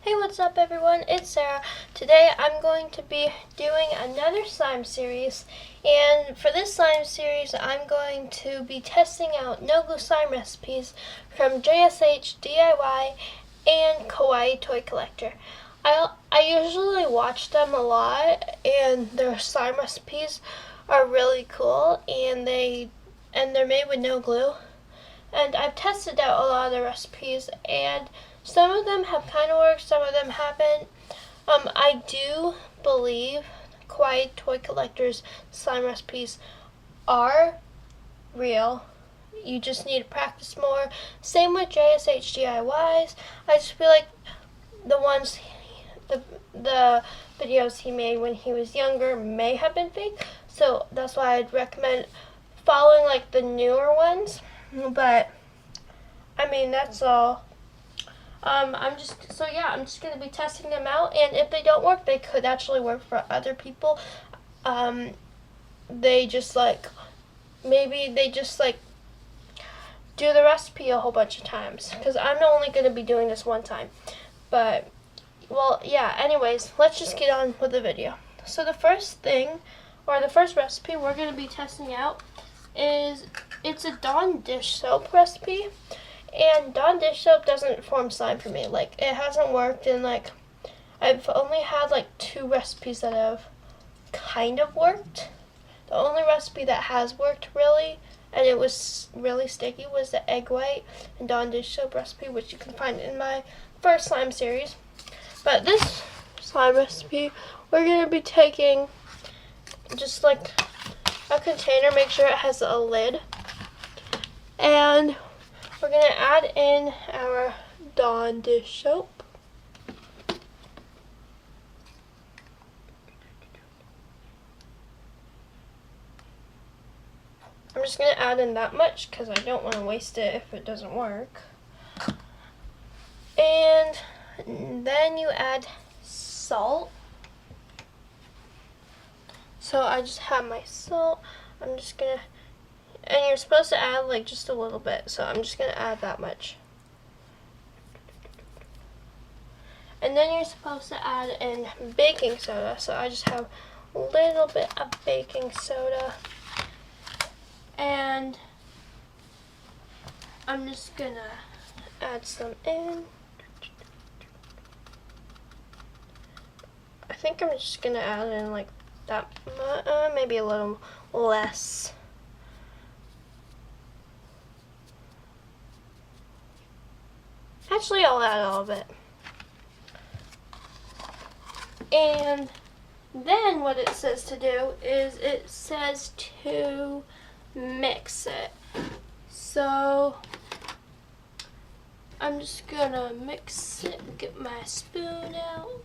Hey, what's up everyone? It's Sarah. Today I'm going to be doing another slime series, and for this slime series I'm going to be testing out no-glue slime recipes from JSH, DIY, and Kawaii Toy Collector. I usually watch them a lot, and their slime recipes are really cool, and they're made with no glue. And I've tested out a lot of the recipes, and some of them have kind of worked, some of them haven't. I do believe Kawaii Toy Collector's slime recipes are real. You just need to practice more. Same with JSH DIYs. I just feel like the videos he made when he was younger may have been fake. So that's why I'd recommend following like the newer ones. But I mean, that's all. I'm just gonna be testing them out, and if they don't work, they could actually work for other people. They just maybe they just do the recipe a whole bunch of times, because I'm only gonna be doing this one time. But well, yeah. Anyways, let's just get on with the video. So the first recipe we're gonna be testing out is it's a Dawn dish soap recipe. And Dawn dish soap doesn't form slime for me. Like, it hasn't worked, and I've only had 2 recipes that have kind of worked. The only recipe that has worked really, and it was really sticky, was the egg white and Dawn dish soap recipe, which you can find in my first slime series. But this slime recipe, we're going to be taking just a container, make sure it has a lid, and we're going to add in our Dawn dish soap. I'm just going to add in that much because I don't want to waste it if it doesn't work. And then you add salt. So I just have my salt. I'm just going to, and you're supposed to add just a little bit, so I'm just going to add that much. And then you're supposed to add in baking soda, so I just have a little bit of baking soda. And I'm just going to add some in. I think I'm just going to add in that, maybe a little less. Actually, I'll add all of it. And then what it says to do is it says to mix it. So I'm just gonna mix it, get my spoon out,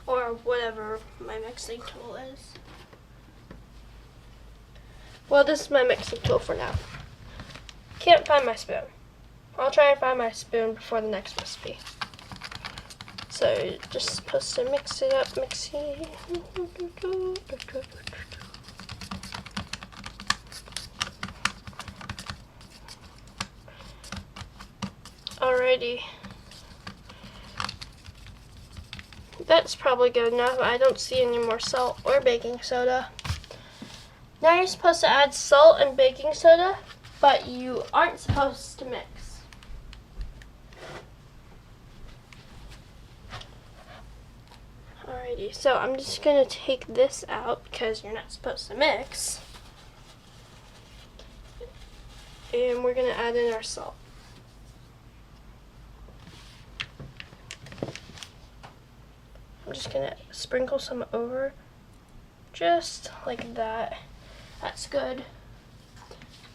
or whatever my mixing tool is. Well, this is my mixing tool for now. Can't find my spoon. I'll try and find my spoon before the next recipe. So you're just supposed to mix it up, Alrighty. That's probably good enough. I don't see any more salt or baking soda. Now you're supposed to add salt and baking soda, but you aren't supposed to mix. Alrighty, so I'm just going to take this out because you're not supposed to mix. And we're going to add in our salt. I'm just going to sprinkle some over, just like that. That's good.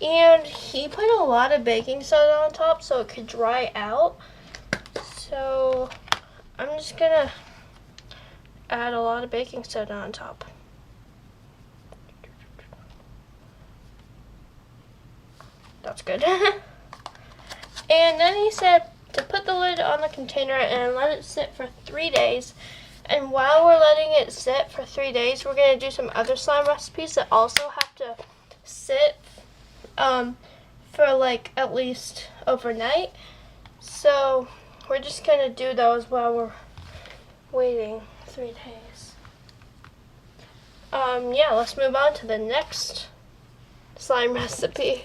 And he put a lot of baking soda on top so it could dry out. So I'm just going to add a lot of baking soda on top. That's good. And then he said to put the lid on the container and let it sit for 3 days. And while we're letting it sit for 3 days, we're going to do some other slime recipes that also have to sit for at least overnight. So we're just gonna do those while we're waiting 3 days. Yeah, let's move on to the next slime recipe.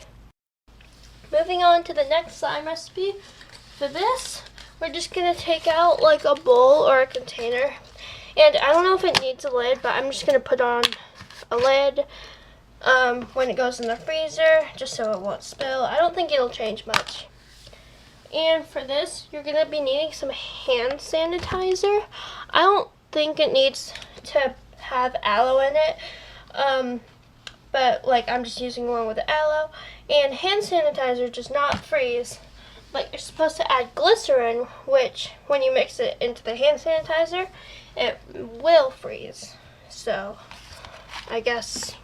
Moving on to the next slime recipe. For this, we're just gonna take out like a bowl or a container. And I don't know if it needs a lid, but I'm just gonna put on a lid when it goes in the freezer, just so it won't spill. I don't think it'll change much. And for this, you're gonna be needing some hand sanitizer. I don't think it needs to have aloe in it, but like I'm just using one with aloe. And hand sanitizer does not freeze. Like, you're supposed to add glycerin, which when you mix it into the hand sanitizer, it will freeze. So I guess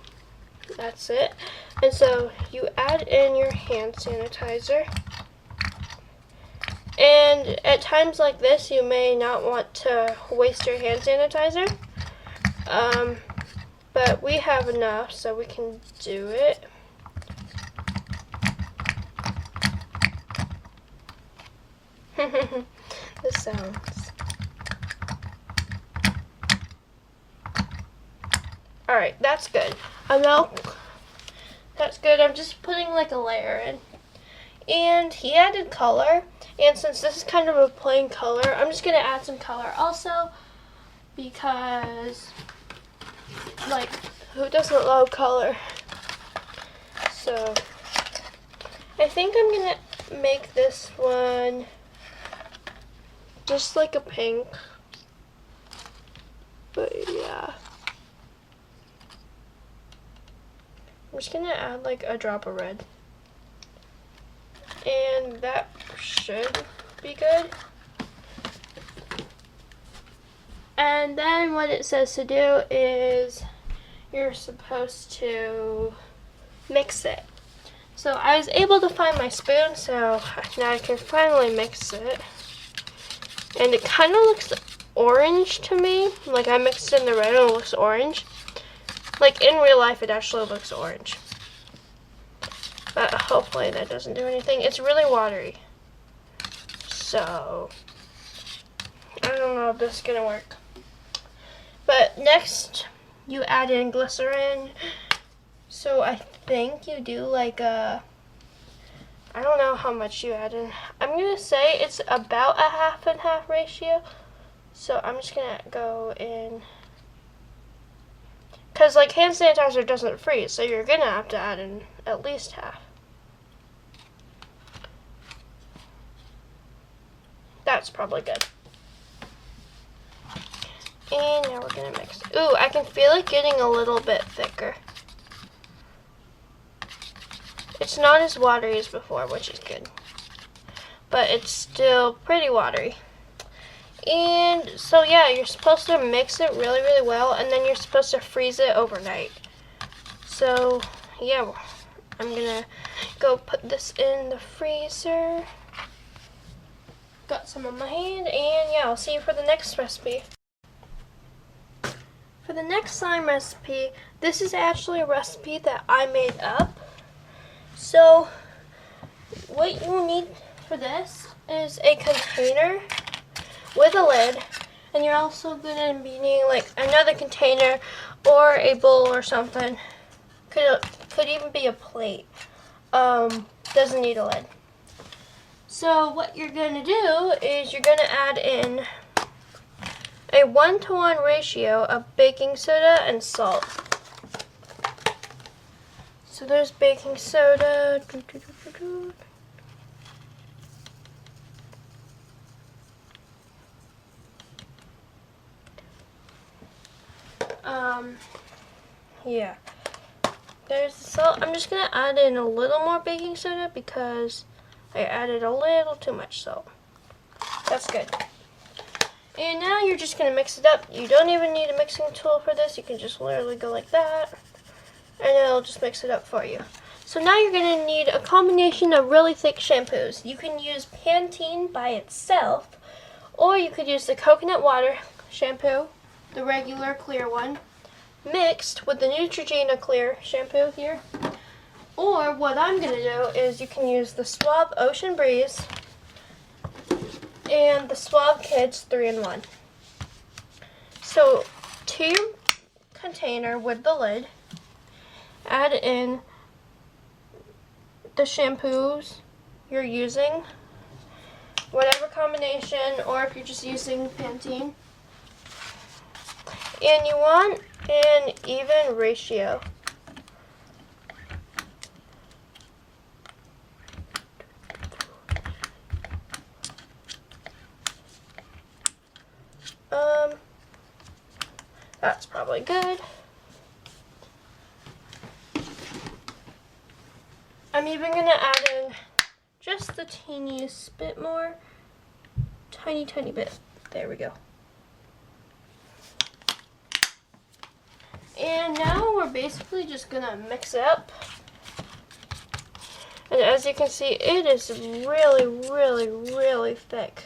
that's it. And so you add in your hand sanitizer. And at times like this, you may not want to waste your hand sanitizer. But we have enough, so we can do it. The sounds. Alright, that's good. That's good. I'm just putting like a layer in. And he added color. And since this is kind of a plain color, I'm just going to add some color also. Because, like, who doesn't love color? So, I think I'm going to make this one just like a pink. But yeah. I'm just going to add like a drop of red. And that should be good. And then what it says to do is you're supposed to mix it. So I was able to find my spoon, so now I can finally mix it. And it kind of looks orange to me. Like I mixed in the red and it looks orange. Like in real life it actually looks orange. But hopefully that doesn't do anything. It's really watery. So I don't know if this is going to work. But next you add in glycerin. So I think you do like a, I don't know how much you add in. I'm going to say it's about a 50/50 ratio. So I'm just going to go in. Because like hand sanitizer doesn't freeze. So you're going to have to add in at least half. That's probably good. And now we're going to mix. Ooh, I can feel it getting a little bit thicker. It's not as watery as before, which is good. But it's still pretty watery. And so yeah, you're supposed to mix it really, really well, and then you're supposed to freeze it overnight. So yeah, I'm going to go put this in the freezer. Got some on my hand, and yeah, I'll see you for the next recipe. For the next slime recipe, this is actually a recipe that I made up. So what you will need for this is a container with a lid, and you're also going to be needing like another container or a bowl or something. Could even be a plate. Doesn't need a lid. So what you're going to do is you're going to add in a 1-to-1 ratio of baking soda and salt. So there's baking soda. Yeah. There's the salt. I'm just going to add in a little more baking soda because I added a little too much salt. That's good. And now you're just going to mix it up. You don't even need a mixing tool for this. You can just literally go like that, and it'll just mix it up for you. So now you're going to need a combination of really thick shampoos. You can use Pantene by itself, or you could use the coconut water shampoo, the regular clear one, mixed with the Neutrogena clear shampoo here. Or what I'm going to do is you can use the Suave Ocean Breeze, and the Suave Kids 3-in-1. So to your container with the lid, add in the shampoos you're using, whatever combination, or if you're just using Pantene. And you want an even ratio. That's probably good. I'm even gonna add in just the teeniest bit more. Tiny bit. There we go. And now we're basically just gonna mix it up. And as you can see, it is really thick.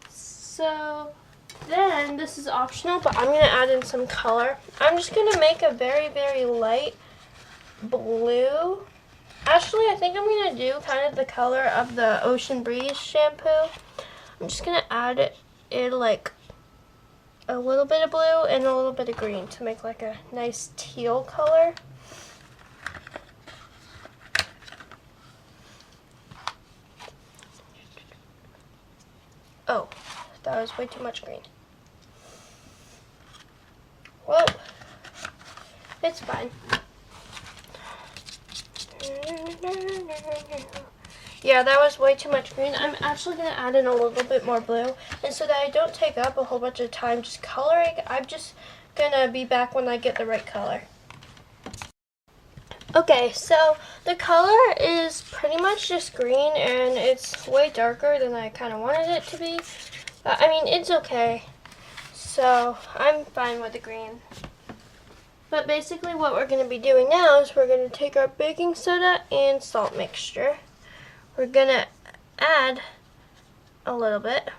So then, this is optional, but I'm going to add in some color. I'm just going to make a very light blue. Actually, I think I'm going to do kind of the color of the Ocean Breeze shampoo. I'm just going to add it in like a little bit of blue and a little bit of green to make like a nice teal color. Oh, that was way too much green. Well, it's fine. Yeah, that was way too much green. I'm actually going to add in a little bit more blue. And so that I don't take up a whole bunch of time just coloring, I'm just going to be back when I get the right color. Okay, so the color is pretty much just green, and it's way darker than I kind of wanted it to be. I mean, it's okay. So I'm fine with the green. But basically what we're going to be doing now is we're going to take our baking soda and salt mixture. We're going to add a little bit.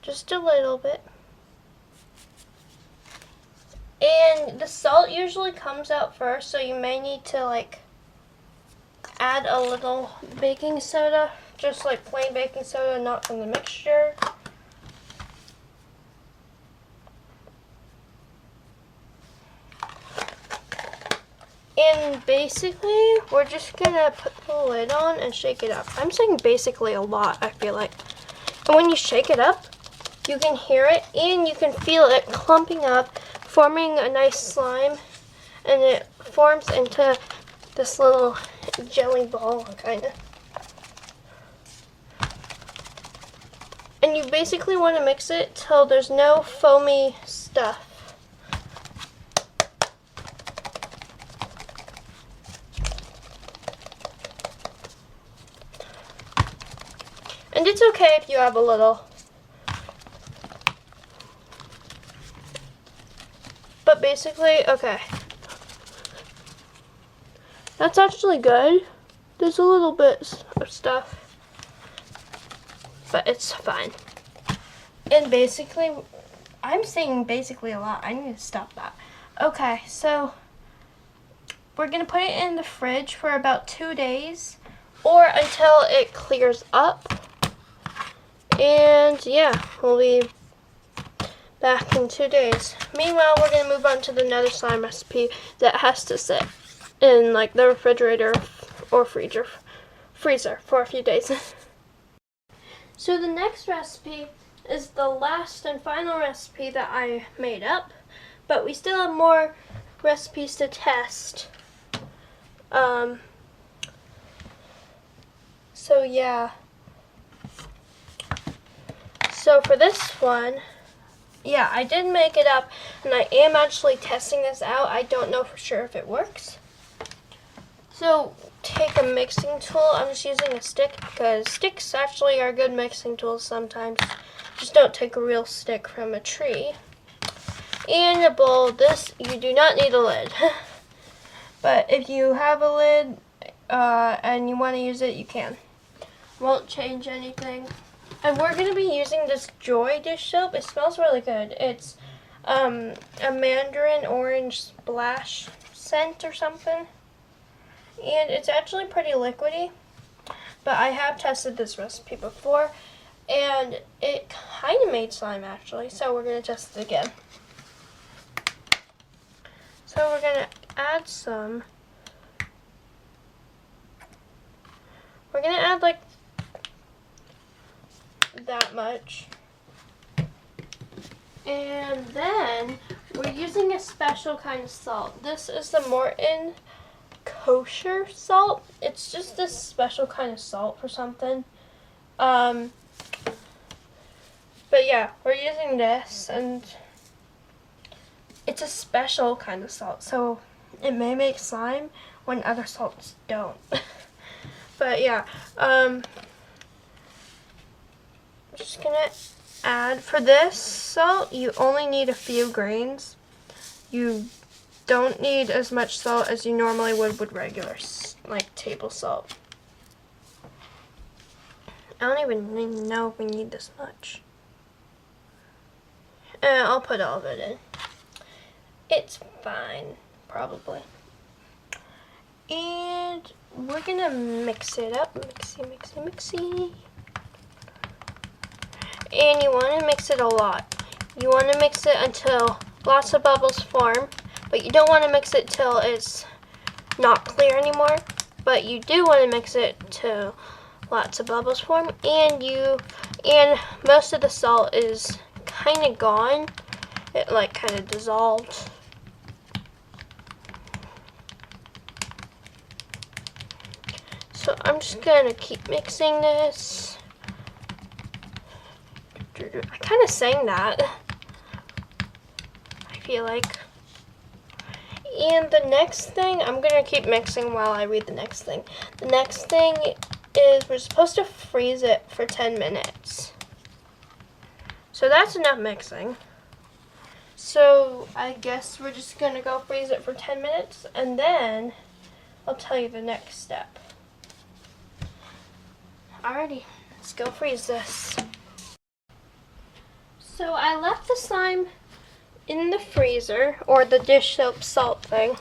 Just a little bit. And the salt usually comes out first, so you may need to like add a little baking soda, just like plain baking soda, not from the mixture. And basically, we're just gonna put the lid on and shake it up. I'm saying basically a lot, I feel like. And when you shake it up, you can hear it and you can feel it clumping up, forming a nice slime, and it forms into this little jelly ball, kind of. And you basically want to mix it till there's no foamy stuff. And it's okay if you have a little. But basically, okay. That's actually good. There's a little bit of stuff, but it's fine. And basically, I'm saying basically a lot. I need to stop that. Okay, so we're gonna put it in the fridge for about 2 days or until it clears up. And yeah, we'll be back in 2 days. Meanwhile, we're gonna move on to another slime recipe that has to sit in like the refrigerator or freezer for a few days. So the next recipe is the last and final recipe that I made up, but we still have more recipes to test. So yeah. So for this one, yeah, I did make it up, and I am actually testing this out. I don't know for sure if it works. So take a mixing tool. I'm just using a stick because sticks actually are good mixing tools sometimes. Just don't take a real stick from a tree. And a bowl. This, you do not need a lid. But if you have a lid and you want to use it, you can. Won't change anything. And we're going to be using this Joy dish soap. It smells really good. It's a mandarin orange splash scent or something. And it's actually pretty liquidy. But I have tested this recipe before. And it kind of made slime actually. So we're going to test it again. So we're going to add some. We're going to add like that much. And then we're using a special kind of salt. This is the Morton kosher salt. It's just this special kind of salt for something. But yeah, we're using this, and it's a special kind of salt, so it may make slime when other salts don't. But yeah, I'm just gonna add, for this salt, you only need a few grains. You don't need as much salt as you normally would with regular, like, table salt. I don't even know if we need this much. I'll put all of it in. It's fine, probably. And we're gonna mix it up. Mixy. And you want to mix it a lot. You want to mix it until lots of bubbles form, but you don't want to mix it till it's not clear anymore. But you do want to mix it till lots of bubbles form, and most of the salt is kind of gone. It like kind of dissolved. So I'm just gonna keep mixing this. I kind of sang that, I feel like. And the next thing, I'm going to keep mixing while I read the next thing. The next thing is we're supposed to freeze it for 10 minutes. So that's enough mixing. So I guess we're just going to go freeze it for 10 minutes, and then I'll tell you the next step. Alrighty, let's go freeze this. So I left the slime in the freezer, or the dish soap salt thing.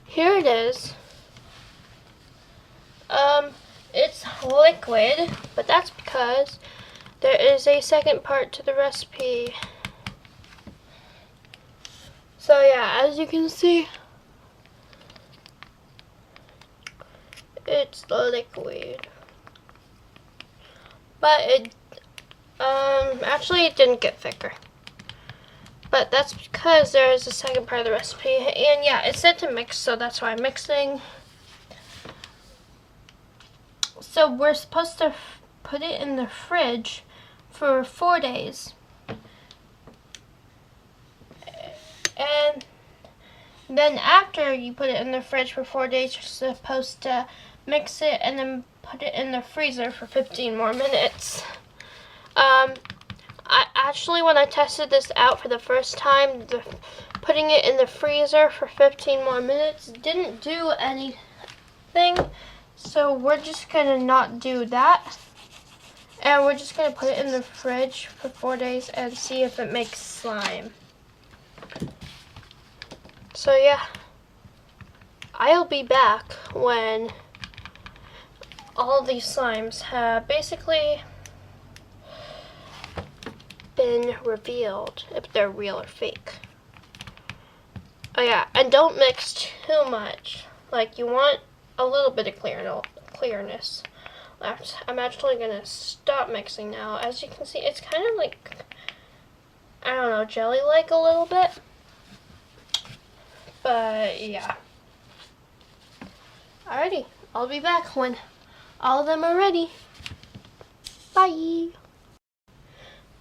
Here it is. It's liquid, but that's because there is a second part to the recipe. So yeah, as you can see, it's liquid. But it actually it didn't get thicker. But that's because there is a second part of the recipe. And yeah, it said to mix, so that's why I'm mixing. So we're supposed to put it in the fridge for 4 days. And then after you put it in the fridge for 4 days, you're supposed to mix it and then put it in the freezer for 15 more minutes. When I tested this out for the first time, putting it in the freezer for 15 more minutes didn't do anything. So we're just gonna not do that. And we're just gonna put it in the fridge for 4 days and see if it makes slime. So yeah, I'll be back when all these slimes have basically been revealed, if they're real or fake. Oh yeah, and don't mix too much. Like, you want a little bit of clearness left. I'm actually gonna stop mixing now. As you can see, it's kind of like, I don't know, jelly-like a little bit. But yeah. Alrighty, I'll be back when all of them are ready. Bye.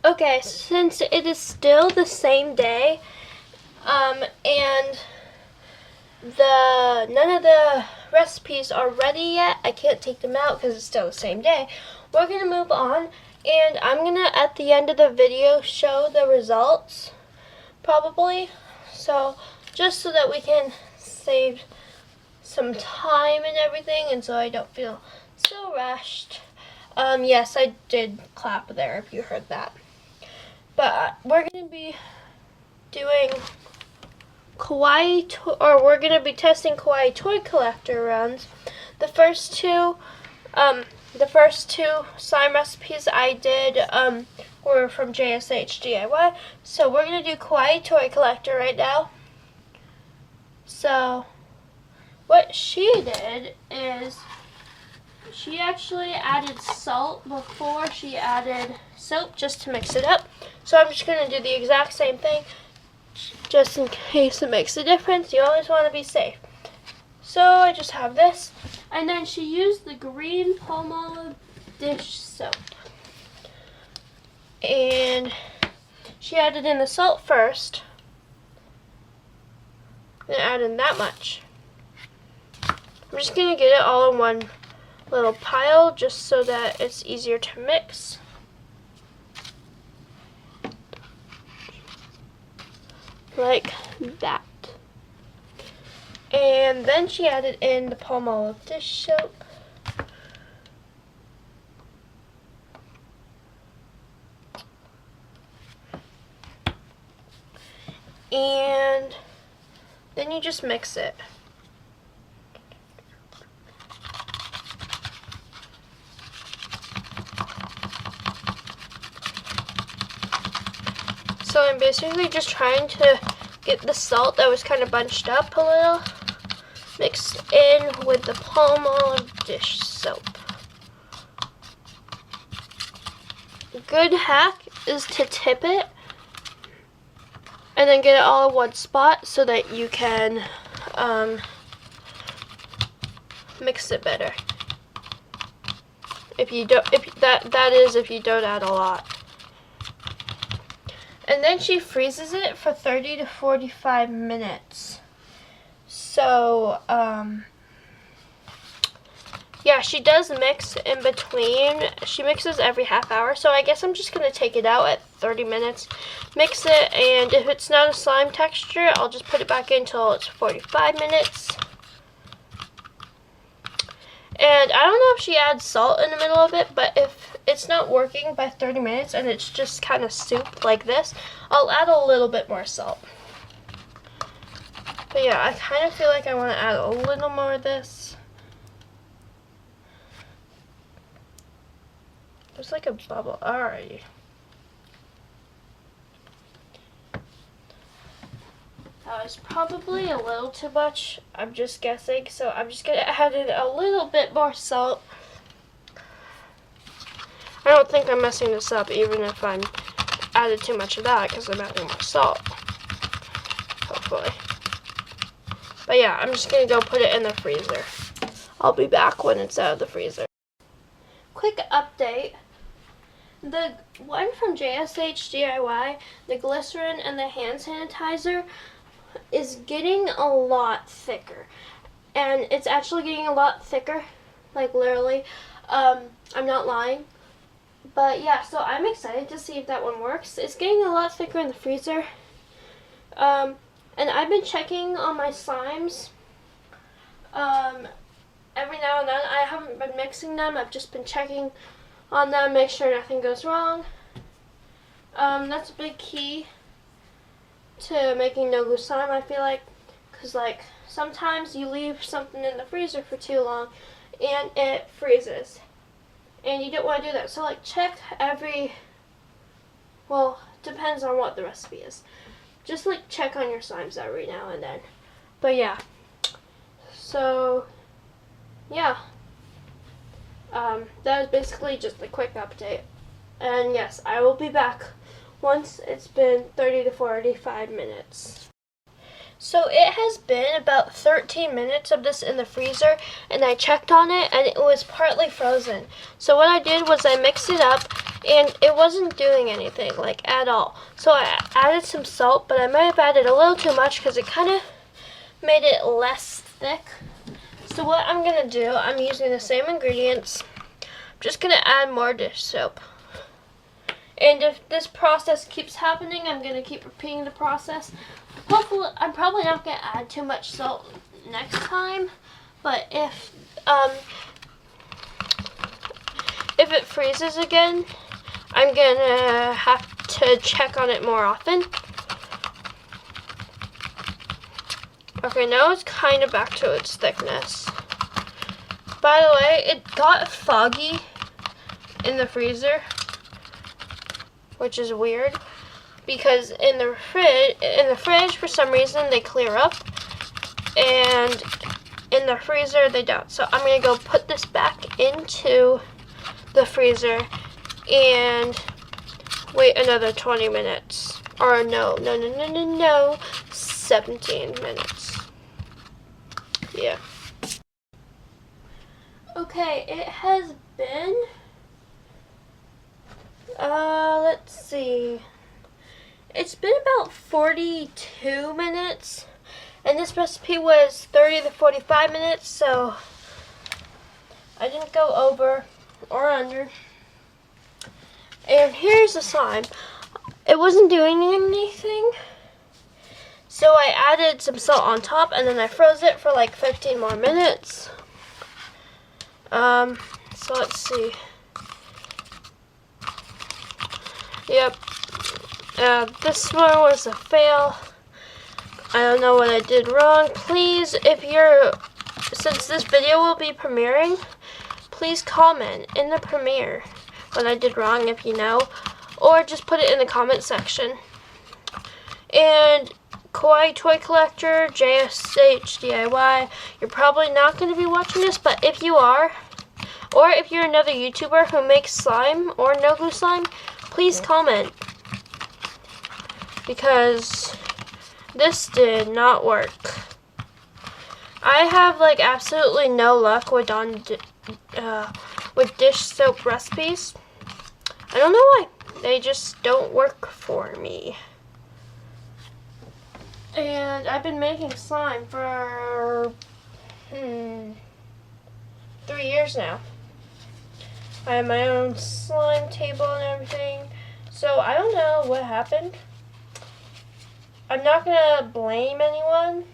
Okay, since it is still the same day, and none of the recipes are ready yet, I can't take them out because it's still the same day, we're going to move on, and I'm going to, at the end of the video, show the results, probably, so, just so that we can save some time and everything, and so I don't feel so rushed. Yes, I did clap there if you heard that. But we're going to be doing Kawaii, we're going to be testing Kawaii toy collector runs. The first two slime recipes I did were from JSH DIY. So we're going to do Kawaii toy collector right now. So what she did is she actually added salt before she added soap just to mix it up. So I'm just going to do the exact same thing just in case it makes a difference. You always want to be safe. So I just have this. And then she used the green Palmolive dish soap. And she added in the salt first. And add in that much. I'm just going to get it all in one little pile just so that it's easier to mix. Like that. And then she added in the Palmolive dish soap. And then you just mix it. So I'm basically just trying to get the salt that was kind of bunched up a little mixed in with the Palmolive dish soap. A good hack is to tip it and then get it all in one spot so that you can mix it better. If you don't, if you don't add a lot. And then she freezes it for 30 to 45 minutes. So, yeah, she does mix in between. She mixes every half hour. So I guess I'm just going to take it out at 30 minutes, mix it, and if it's not a slime texture, I'll just put it back in until it's 45 minutes. And I don't know if she adds salt in the middle of it, but if it's not working by 30 minutes and it's just kind of soup like this, I'll add a little bit more salt. But yeah, I kind of feel like I want to add a little more of this. There's like a bubble already. That was probably a little too much. I'm just guessing, so I'm just going to add in a little bit more salt. I don't think I'm messing this up even if I'm added too much of that because I'm adding more salt. Hopefully. But yeah, I'm just going to go put it in the freezer. I'll be back when it's out of the freezer. Quick update. The one from JSH DIY, the glycerin and the hand sanitizer, is getting a lot thicker. And it's actually getting a lot thicker. Like literally. I'm not lying. But yeah, so I'm excited to see if that one works. It's getting a lot thicker in the freezer. And I've been checking on my slimes every now and then. I haven't been mixing them. I've just been checking on them, make sure nothing goes wrong. That's a big key to making no glue slime, I feel like. Because like sometimes you leave something in the freezer for too long and it freezes. And you don't want to do that. So like check every, well, depends on what the recipe is. Just like check on your slimes every now and then. But yeah. So yeah. That was basically just a quick update. And yes, I will be back once it's been 30 to 45 minutes. So it has been about 13 minutes of this in the freezer, and I checked on it and it was partly frozen. So what I did was I mixed it up and it wasn't doing anything, like at all. So I added some salt, but I might have added a little too much because it kind of made it less thick. So what I'm going to do, I'm using the same ingredients. I'm just going to add more dish soap. And if this process keeps happening, I'm going to keep repeating the process. Hopefully, I'm probably not going to add too much salt next time. But if if it freezes again, I'm gonna have to check on it more often. Okay, now it's kind of back to its thickness. By the way, it got foggy in the freezer, which is weird because in the fridge for some reason they clear up, and in the freezer they don't. So I'm gonna go put this back into the freezer and wait another 20 minutes. Or no, 17 minutes. Yeah. Okay, it has been, let's see. It's been about 42 minutes. And this recipe was 30 to 45 minutes, so I didn't go over or under. And here's the slime. It wasn't doing anything, so I added some salt on top, and then I froze it for like 15 more minutes. So let's see. Yep. This one was a fail. I don't know what I did wrong. Please, since this video will be premiering, please comment in the premiere what I did wrong if you know, or just put it in the comment section. And Kawaii Toy Collector, JSH DIY, you're probably not going to be watching this, but if you are, or if you're another YouTuber who makes slime or no glue slime, please comment, because this did not work. I have like absolutely no luck with dish soap recipes. I don't know why. They just don't work for me. And I've been making slime for 3 years now. I have my own slime table and everything. So I don't know what happened. I'm not gonna blame anyone.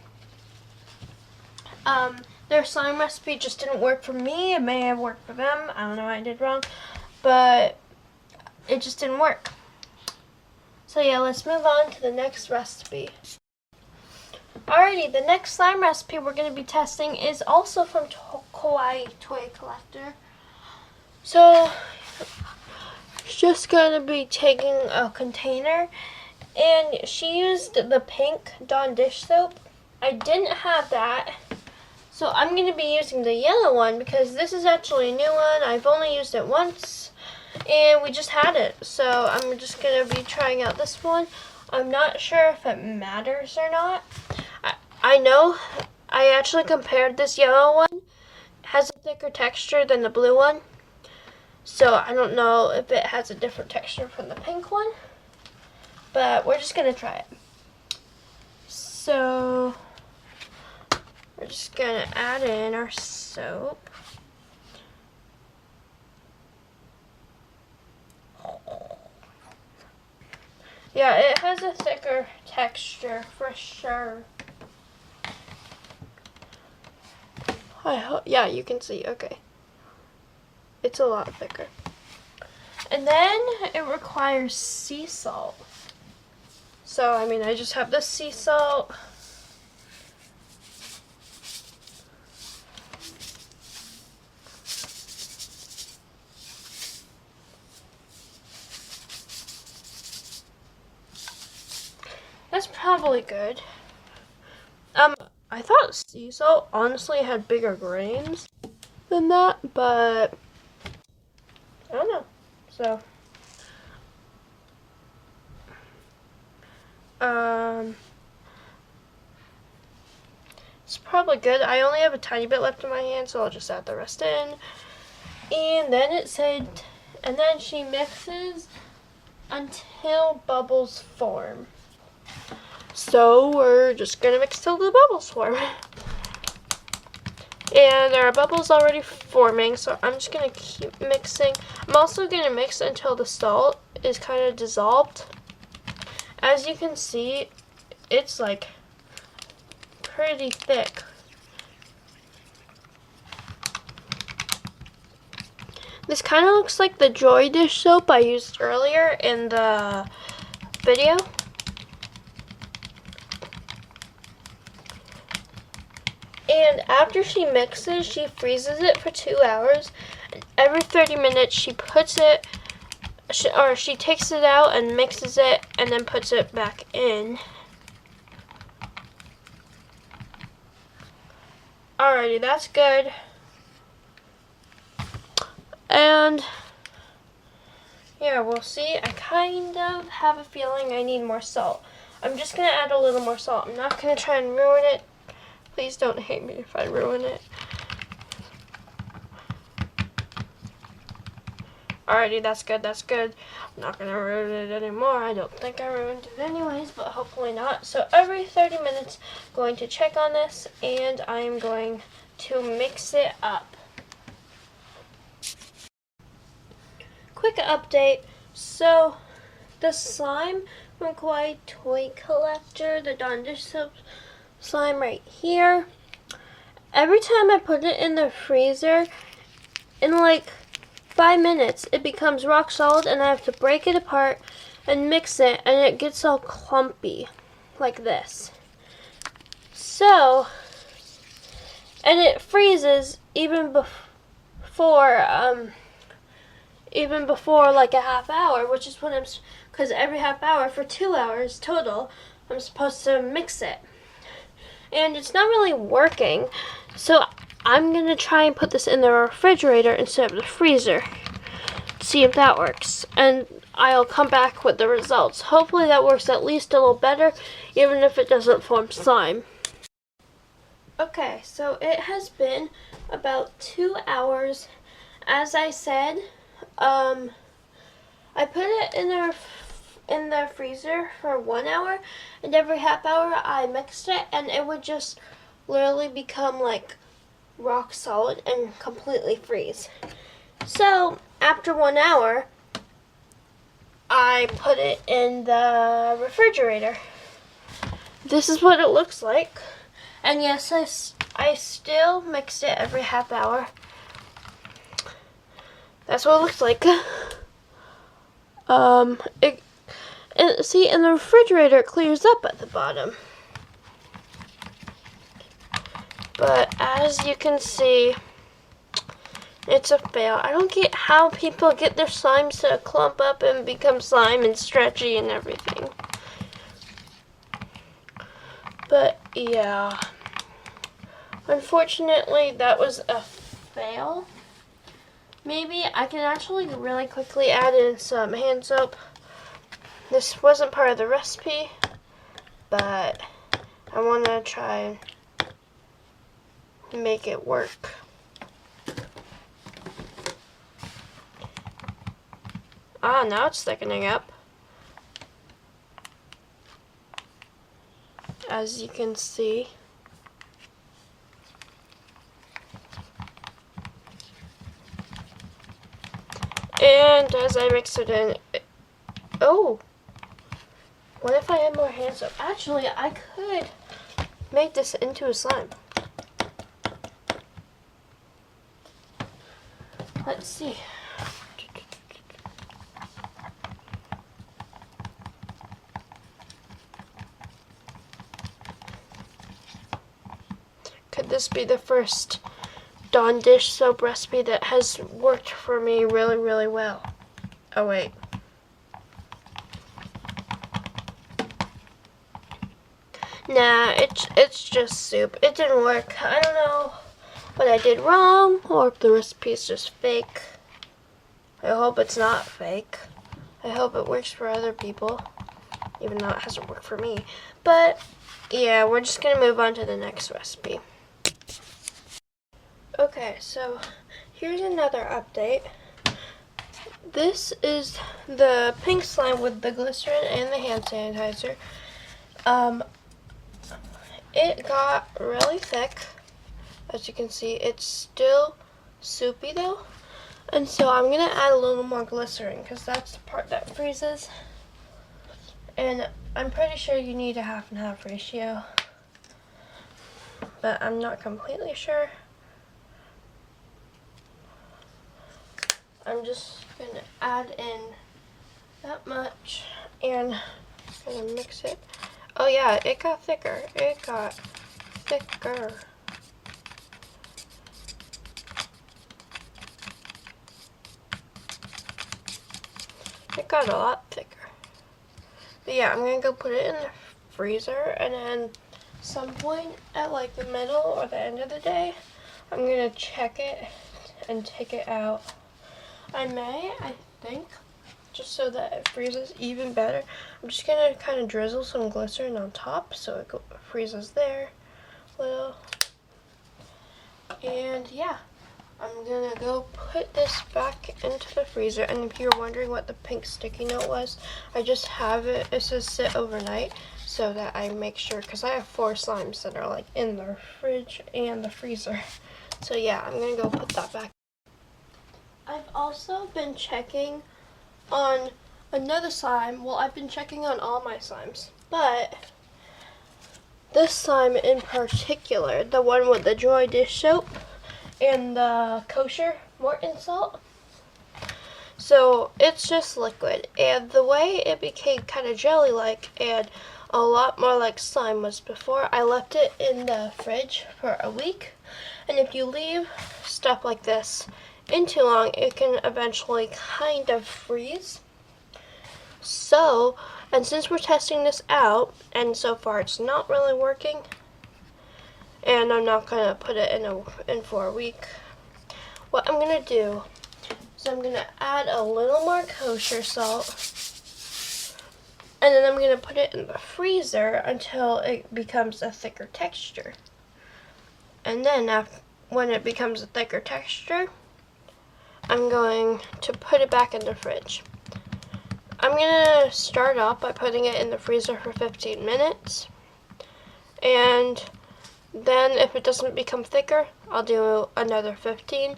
Their slime recipe just didn't work for me. It may have worked for them. I don't know what I did wrong, but it just didn't work. So yeah, let's move on to the next recipe. Alrighty, the next slime recipe we're going to be testing is also from Kawaii Toy Collector. So, she's just going to be taking a container, and she used the pink Dawn dish soap. I didn't have that, so I'm going to be using the yellow one because this is actually a new one. I've only used it once, and we just had it. So I'm just going to be trying out this one. I'm not sure if it matters or not. I know I actually compared this yellow one. It has a thicker texture than the blue one. So I don't know if it has a different texture from the pink one. But we're just going to try it. So we're just going to add in our soap. Yeah, it has a thicker texture for sure. Yeah, you can see, okay. It's a lot thicker. And then it requires sea salt. So, I mean, I just have this sea salt. That's probably good. I thought sea salt honestly had bigger grains than that, but I don't know. So, it's probably good. I only have a tiny bit left in my hand, so I'll just add the rest in. And then it said, and then she mixes until bubbles form. So we're just gonna mix till the bubbles form. And there are bubbles already forming, so I'm just gonna keep mixing. I'm also gonna mix until the salt is kind of dissolved. As you can see, it's like pretty thick. This kind of looks like the Joy dish soap I used earlier in the video. And after she mixes, she freezes it for 2 hours. And every 30 minutes, she puts it, she takes it out and mixes it and then puts it back in. Alrighty, that's good. And yeah, we'll see. I kind of have a feeling I need more salt. I'm just going to add a little more salt. I'm not going to try and ruin it. Please don't hate me if I ruin it. Alrighty, that's good, that's good. I'm not going to ruin it anymore. I don't think I ruined it anyways, but hopefully not. So every 30 minutes, I'm going to check on this, and I'm going to mix it up. Quick update. So, the slime from Kawaii Toy Collector, the Dawn Dish Soap slime right here. Every time I put it in the freezer, in like 5 minutes, it becomes rock solid, and I have to break it apart and mix it, and it gets all clumpy, like this. So, and it freezes even before like a half hour, which is what because every half hour for 2 hours total, I'm supposed to mix it. And it's not really working, so I'm going to try and put this in the refrigerator instead of the freezer. See if that works. And I'll come back with the results. Hopefully that works at least a little better, even if it doesn't form slime. Okay, so it has been about 2 hours. As I said, I put it in the freezer for 1 hour, and every half hour I mixed it, and it would just literally become like rock solid and completely freeze. So after 1 hour, I put it in the refrigerator. This is what it looks like. And yes, I still mixed it every half hour. That's what it looks like. See, in the refrigerator, it clears up at the bottom. But as you can see, it's a fail. I don't get how people get their slimes to clump up and become slime and stretchy and everything. But yeah, unfortunately, that was a fail. Maybe I can actually really quickly add in some hand soap. This wasn't part of the recipe, but I want to try and make it work. Ah, now it's thickening up. As you can see. And as I mix it in, oh, what if I add more hand soap? Actually, I could make this into a slime. Let's see. Could this be the first Dawn dish soap recipe that has worked for me really, really well? Oh wait. Nah, it's just soup. It didn't work. I don't know what I did wrong, or if the recipe is just fake. I hope it's not fake. I hope it works for other people, even though it hasn't worked for me. But yeah, we're just gonna move on to the next recipe. Okay, so here's another update. This is the pink slime with the glycerin and the hand sanitizer. It got really thick. As you can see, it's still soupy though. And so I'm going to add a little more glycerin because that's the part that freezes. And I'm pretty sure you need a 50-50 ratio. But I'm not completely sure. I'm just gonna add in that much and gonna mix it. Oh yeah, it got thicker. It got thicker. It got a lot thicker. But yeah, I'm gonna go put it in the freezer, and then some point at like the middle or the end of the day, I'm gonna check it and take it out. I think, just so that it freezes even better. I'm just gonna kind of drizzle some glycerin on top so it freezes there a little. And yeah, I'm gonna go put this back into the freezer. And if you're wondering what the pink sticky note was, I just have it. It says sit overnight so that I make sure, because I have 4 slimes that are like in the fridge and the freezer. So yeah, I'm gonna go put that back. I've also been checking on another slime. Well, I've been checking on all my slimes, but this slime in particular, the one with the Joy dish soap and the kosher Morton salt. So it's just liquid, and the way it became kind of jelly-like and a lot more like slime was before I left it in the fridge for a week. And if you leave stuff like this in too long, it can eventually kind of freeze. So, and since we're testing this out, and so far it's not really working, and I'm not gonna put it in for a week, what I'm gonna do is I'm gonna add a little more kosher salt, and then I'm gonna put it in the freezer until it becomes a thicker texture. And then when it becomes a thicker texture, I'm going to put it back in the fridge. I'm gonna start off by putting it in the freezer for 15 minutes. And then if it doesn't become thicker, I'll do another 15.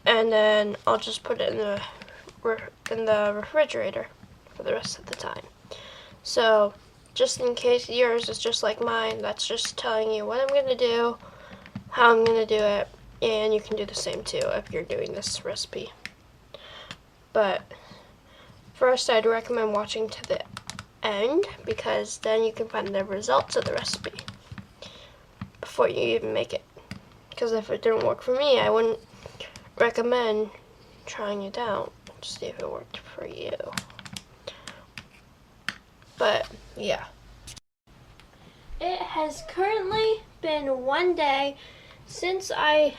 And then I'll just put it in the refrigerator for the rest of the time. So just in case yours is just like mine, that's just telling you what I'm gonna do, how I'm gonna do it. And you can do the same too if you're doing this recipe. But first, I'd recommend watching to the end, because then you can find the results of the recipe before you even make it. Because if it didn't work for me, I wouldn't recommend trying it out to see if it worked for you. But yeah. It has currently been 1 day since I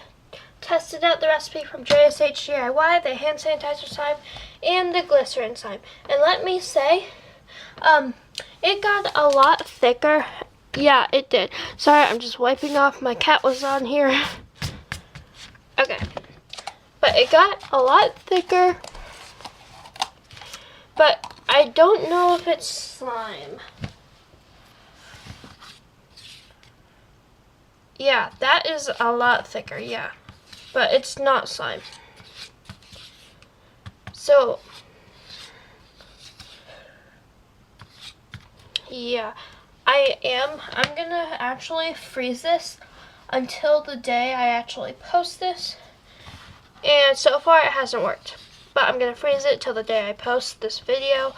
tested out the recipe from JSH DIY, the hand sanitizer slime, and the glycerin slime. And let me say, it got a lot thicker. Yeah, it did. Sorry, I'm just wiping off. My cat was on here. Okay. But it got a lot thicker. But I don't know if it's slime. Yeah, that is a lot thicker, yeah. But it's not slime. So, yeah, I'm gonna actually freeze this until the day I actually post this. And so far it hasn't worked. But I'm gonna freeze it till the day I post this video.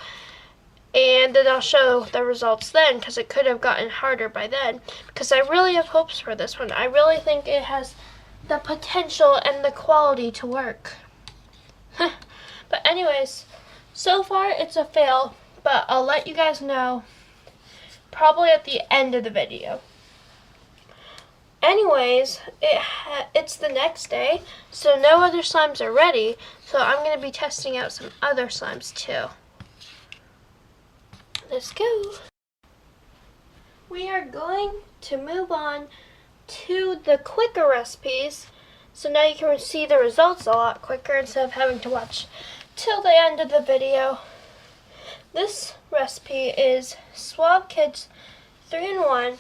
And then I'll show the results then, because it could have gotten harder by then. Because I really have hopes for this one. I really think it has the potential and the quality to work. But anyways, so far it's a fail, but I'll let you guys know probably at the end of the video. Anyways, it's the next day, so no other slimes are ready, so I'm going to be testing out some other slimes too. Let's go. We are going to move on to the quicker recipes, so now you can see the results a lot quicker instead of having to watch till the end of the video. This recipe is Swab Kids 3-in-1.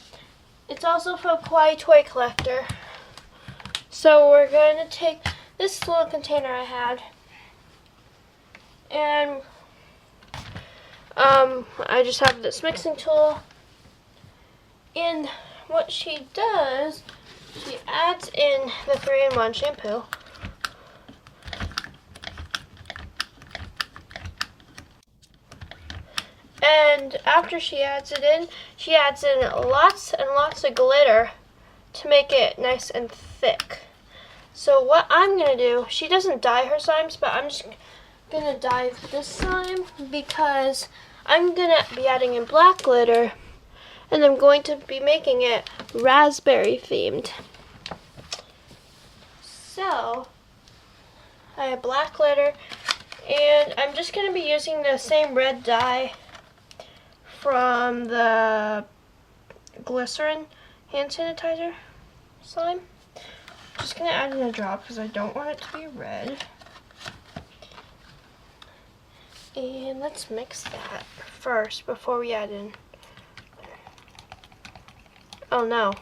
It's also from Kawaii Toy Collector. So we're going to take this little container I had, and I just have this mixing tool, and what she does, she adds in the 3-in-1 shampoo, And after she adds it in, she adds in lots and lots of glitter to make it nice and thick. So what I'm going to do, she doesn't dye her slimes, but I'm just going to dye this slime because I'm going to be adding in black glitter and I'm going to be making it raspberry themed. So I have black glitter and I'm just going to be using the same red dye from the glycerin hand sanitizer slime. Just gonna add in a drop because I don't want it to be red. And let's mix that first before we add in. Oh no.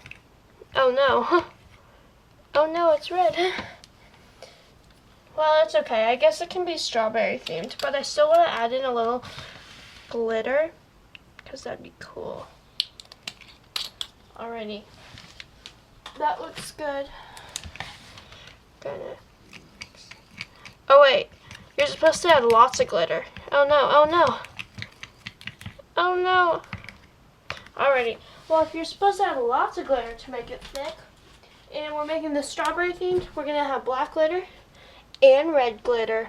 Oh no. Oh no, it's red. Well, it's okay. I guess it can be strawberry themed, but I still want to add in a little glitter because that'd be cool. Alrighty. That looks good. Oh wait, you're supposed to add lots of glitter. Oh no, oh no. Oh no. Alrighty, well if you're supposed to add lots of glitter to make it thick, and we're making this strawberry themed, we're going to have black glitter and red glitter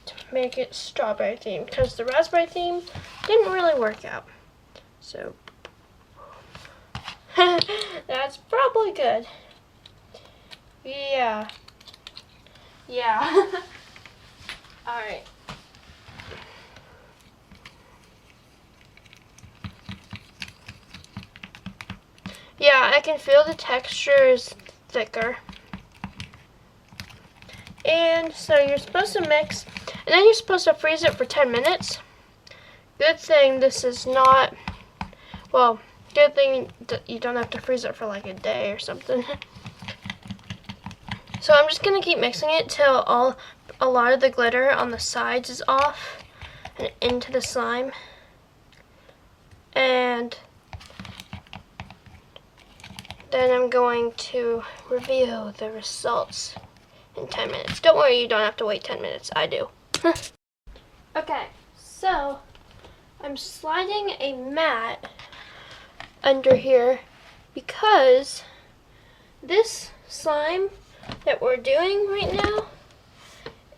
to make it strawberry themed, because the raspberry theme didn't really work out. So, that's probably good. Yeah. Yeah. Alright. Yeah, I can feel the texture is thicker. And so you're supposed to mix, and then you're supposed to freeze it for 10 minutes. Good thing this is not, well, good thing you don't have to freeze it for like a day or something. So I'm just going to keep mixing it till a lot of the glitter on the sides is off and into the slime. And then I'm going to review the results in 10 minutes. Don't worry, you don't have to wait 10 minutes. I do. Okay, so I'm sliding a mat under here because this slime that we're doing right now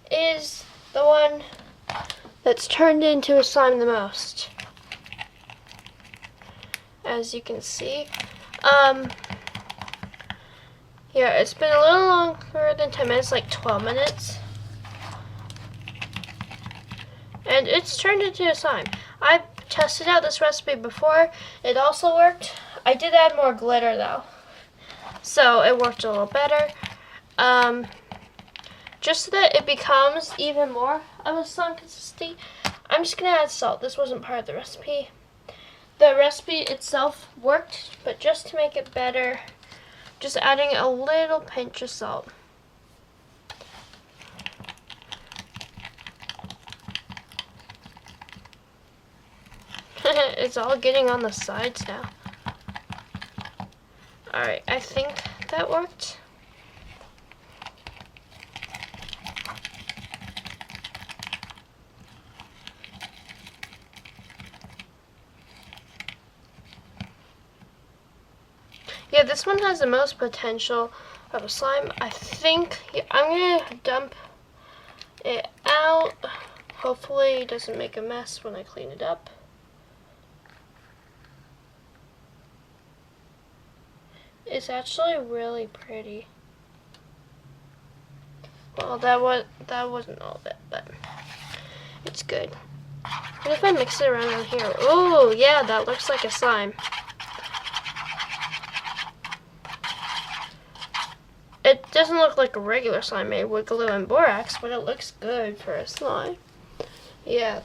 is the one that's turned into a slime the most. As you can see. Yeah, it's been a little longer than 10 minutes, like 12 minutes. And it's turned into a slime. I tested out this recipe before. It also worked. I did add more glitter though. So it worked a little better. Just so that it becomes even more of a slime consistency, I'm just going to add salt. This wasn't part of the recipe. The recipe itself worked, but just to make it better, just adding a little pinch of salt. It's all getting on the sides now. Alright, I think that worked. Yeah, this one has the most potential of a slime. I think I'm going to dump it out. Hopefully it doesn't make a mess when I clean it up. It's actually really pretty. Well, that wasn't all of it, but it's good. What if I mix it around here? Oh, yeah, that looks like a slime. It doesn't look like a regular slime made with glue and borax, but it looks good for a slime. Yeah.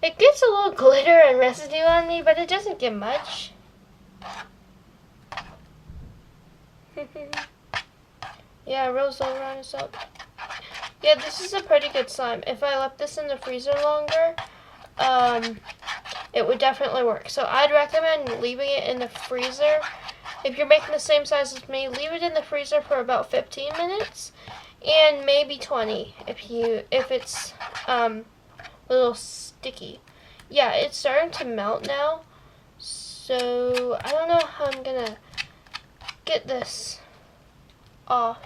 It gets a little glitter and residue on me, but it doesn't get much. Yeah, it rolls over on itself. Yeah, this is a pretty good slime. If I left this in the freezer longer, it would definitely work. So I'd recommend leaving it in the freezer. If you're making the same size as me, leave it in the freezer for about 15 minutes and maybe 20 if it's a little sticky. Yeah, it's starting to melt now. So I don't know how I'm gonna get this off.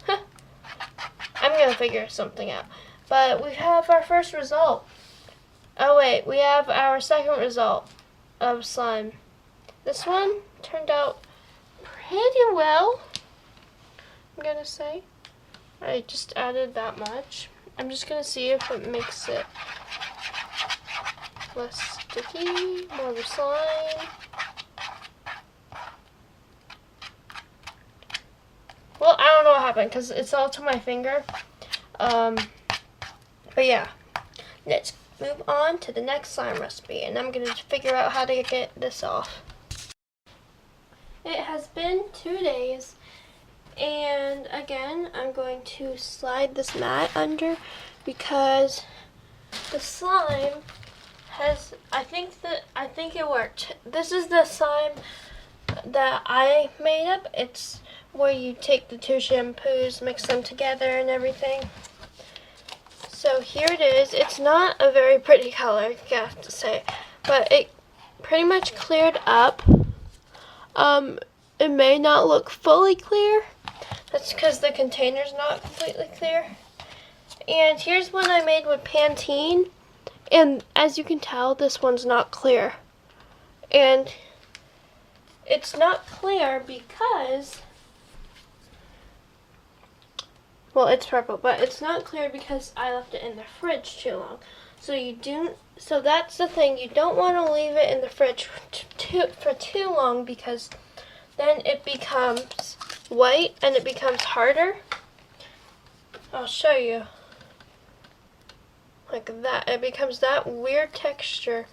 I'm gonna figure something out. But we have our first result. Oh wait, we have our second result of slime. This one turned out pretty well, I'm gonna say. I just added that much. I'm just gonna see if it makes it less sticky, more of a slime. Well, I don't know what happened because it's all to my finger. But yeah, let's move on to the next slime recipe, and I'm gonna figure out how to get this off. It has been 2 days, and again, I'm going to slide this mat under because the slime has, I think it worked. This is the slime that I made up. It's where you take the 2 shampoos, mix them together and everything. So here it is. It's not a very pretty color, I have to say, but it pretty much cleared up. It may not look fully clear. That's because the container's not completely clear. And here's one I made with Pantene, and as you can tell, this one's not clear. And it's not clear because, well, it's purple, but it's not clear because I left it in the fridge too long. So that's the thing, you don't want to leave it in the fridge for too long because then it becomes white and it becomes harder. I'll show you. Like that. It becomes that weird texture.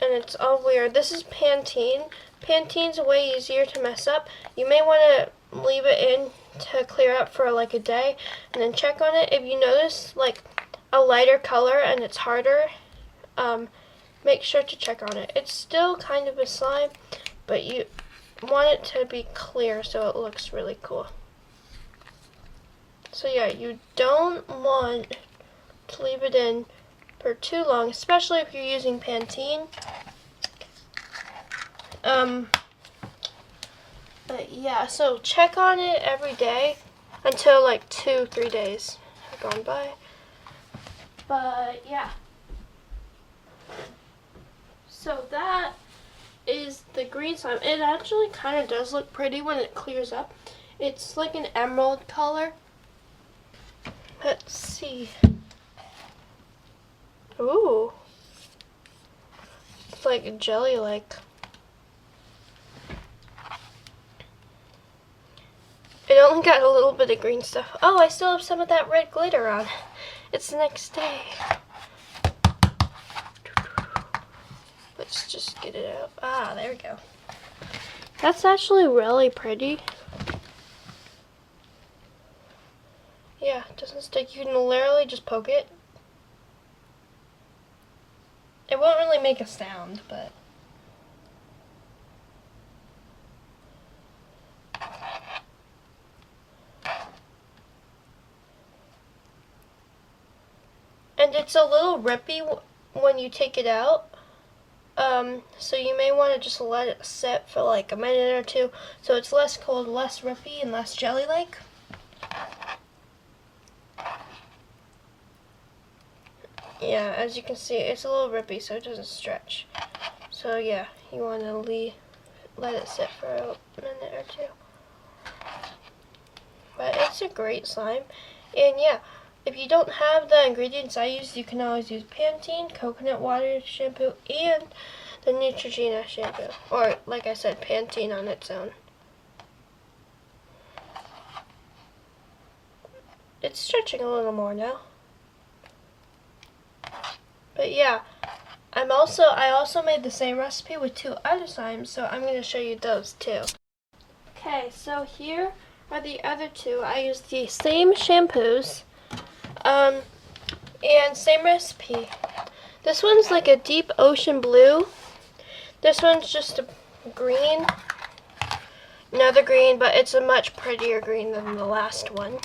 And it's all weird. This is Pantene. Pantene's way easier to mess up. You may want to leave it in to clear up for like a day and then check on it. If you notice like a lighter color and it's harder, make sure to check on it. It's still kind of a slime, but you want it to be clear so it looks really cool. So yeah, you don't want to leave it in for too long, especially if you're using Pantene. But yeah, so check on it every day until like 2-3 days have gone by. But yeah. So that is the green slime. It actually kind of does look pretty when it clears up. It's like an emerald color. Let's see. Ooh. It's like jelly-like. It only got a little bit of green stuff. Oh, I still have some of that red glitter on. It's the next day. Let's just get it out. Ah, there we go. That's actually really pretty. Yeah, it doesn't stick. You can literally just poke it. It won't really make a sound, but and it's a little rippy when you take it out. So you may want to just let it sit for like a minute or two so it's less cold, less rippy, and less jelly-like. Yeah, as you can see, it's a little rippy so it doesn't stretch. So yeah, you want to let it sit for a minute or two. But it's a great slime. And yeah, if you don't have the ingredients I used, you can always use Pantene, coconut water shampoo, and the Neutrogena shampoo. Or, like I said, Pantene on its own. It's stretching a little more now. But yeah, I also made the same recipe with 2 other slimes, so I'm going to show you those too. Okay, so here are the other 2. I used the same shampoos, and same recipe. This one's like a deep ocean blue. This one's just a green. Another green, but it's a much prettier green than the last one.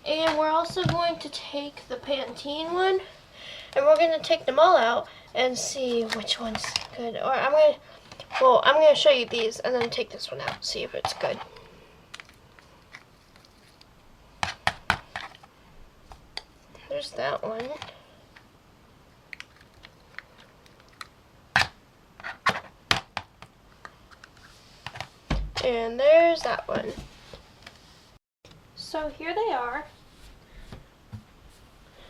And we're also going to take the Pantene one, and we're going to take them all out and see which one's good. Or I'm going to show you these and then take this one out, see if it's good. There's that one. And there's that one. So here they are.